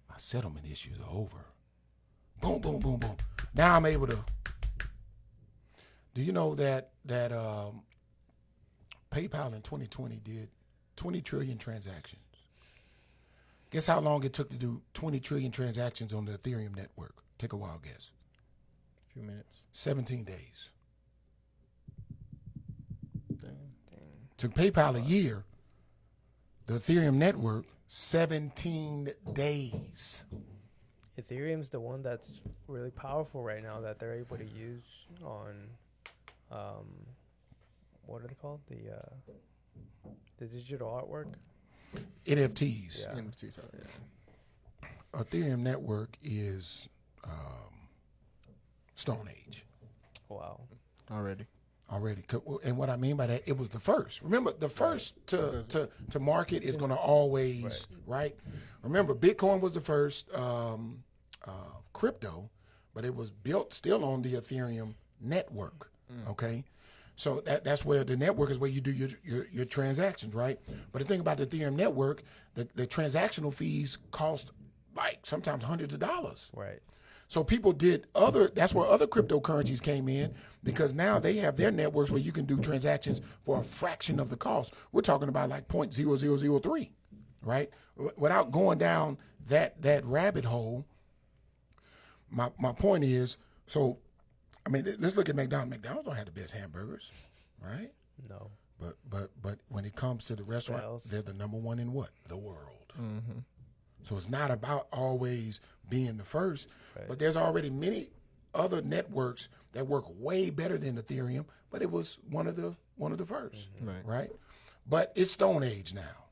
My settlement issues are over. Boom, boom, boom, boom. Now I'm able to. Do you know that PayPal in 2020 did 20 trillion transactions? Guess how long it took to do 20 trillion transactions on the Ethereum network? Take a wild guess. A few minutes. 17 days. Dang. Took PayPal a year. The Ethereum network, 17 days. Ethereum's the one that's really powerful right now that they're able to use on, what are they called? The digital artwork? NFTs. Yeah. NFTs, yeah. Ethereum network is Stone Age. Wow. Already. And what I mean by that, it was the first. Remember, the first to market is going to always, right? Remember, Bitcoin was the first crypto, but it was built still on the Ethereum network, okay? So that's where the network is where you do your transactions, right? But the thing about the Ethereum network, the transactional fees cost like sometimes hundreds of dollars. Right. So people that's where other cryptocurrencies came in because now they have their networks where you can do transactions for a fraction of the cost. We're talking about like 0.0003, right? Without going down that rabbit hole, my point is, so, I mean, let's look at McDonald's. McDonald's don't have the best hamburgers, right? No. But when it comes to the restaurant, Sales. they're the number one in what? The world. Mm-hmm. So it's not about always being the first, Right. but there's already many other networks that work way better than Ethereum, but it was one of the first, right? But it's Stone Age now.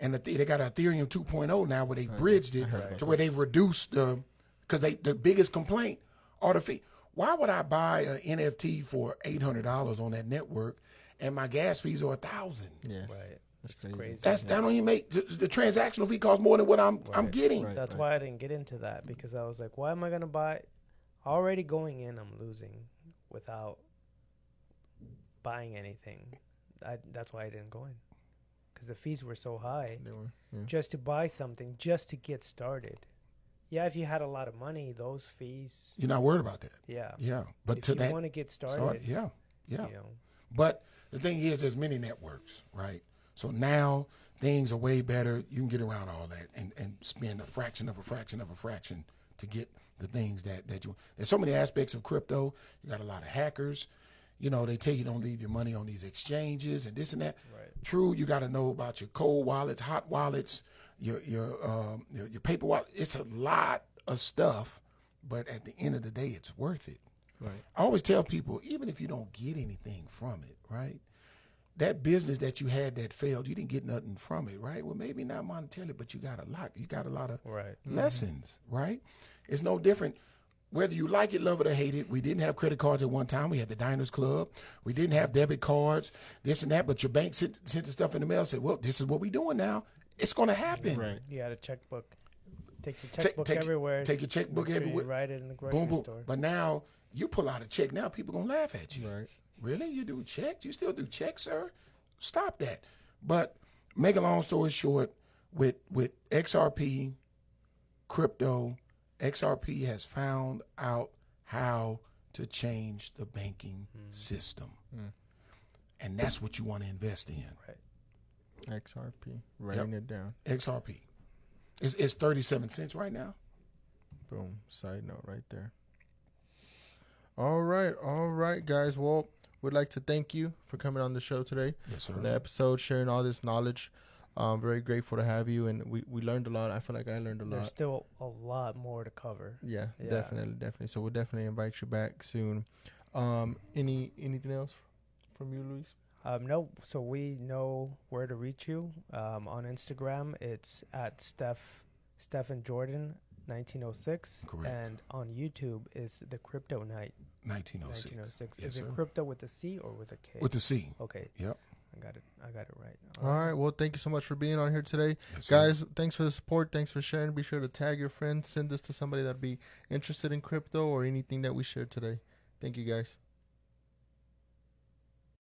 And they got Ethereum 2.0 now where they've bridged it to where they've reduced because the biggest complaint are the fee. Why would I buy an NFT for $800 on that network and my gas fees are $1,000? Yes. Right. That's It's crazy. That don't even make the transactional fee costs more than what I'm getting. Right. That's why I didn't get into that, because I was like, why am I going to buy? Already going in, I'm losing without buying anything. That's why I didn't go in, because the fees were so high They were, yeah. just to buy something, just to get started. Yeah, if you had a lot of money, those fees. You're not worried about that. Yeah. Yeah, but If to you that want to get started, yeah. you know, But the thing is, there's many networks, right? So now things are way better. You can get around all that and spend a fraction of a fraction of a fraction to get the things that you. There's so many aspects of crypto. You got a lot of hackers. You know, they tell you don't leave your money on these exchanges and this and that. Right. True, you got to know about your cold wallets, hot wallets, your paper wallet. It's a lot of stuff, but at the end of the day, it's worth it. Right. I always tell people, even if you don't get anything from it, right? That business that you had that failed, you didn't get nothing from it, right? Well, maybe not monetarily, but you got a lot. You got a lot of right. lessons, right? It's no different. Whether you like it, love it, or hate it, we didn't have credit cards at one time. We had the Diners Club. We didn't have debit cards, this and that. But your bank sent the stuff in the mail and said, well, this is what we're doing now. It's going to happen. Right. You had a checkbook. Take your checkbook everywhere. Take your checkbook Make sure everywhere. You write it in the grocery Boom, boom. store. But now you pull out a check. Now people going to laugh at you. Right. Really? You do checks? You still do checks, sir? Stop that. But make a long story short, with XRP, crypto, XRP has found out how to change the banking system. And that's what you want to invest in. Right. XRP. Writing it down. XRP. It's 37 cents right now. Boom. Side note right there. All right, guys. Well, we'd like to thank you for coming on the show today. Yes, sir. For the episode, sharing all this knowledge. Very grateful to have you, and we learned a lot. I feel like I learned a lot. There's still a lot more to cover. Yeah, Yeah. definitely. So we'll definitely invite you back soon. Anything else from you, Luis? No, so we know where to reach you. On Instagram, it's at Stefan Jordan 1906. Correct. And on YouTube is the Crypto Night 1906. 1906. Yes, Is it sir. crypto with a C or with a K? With the C. Okay. Yep. I got it right. All right. Well, thank you so much for being on here today. Yes, sir. Guys, thanks for the support. Thanks for sharing. Be sure to tag your friends. Send this to somebody that'd be interested in crypto or anything that we shared today. Thank you, guys.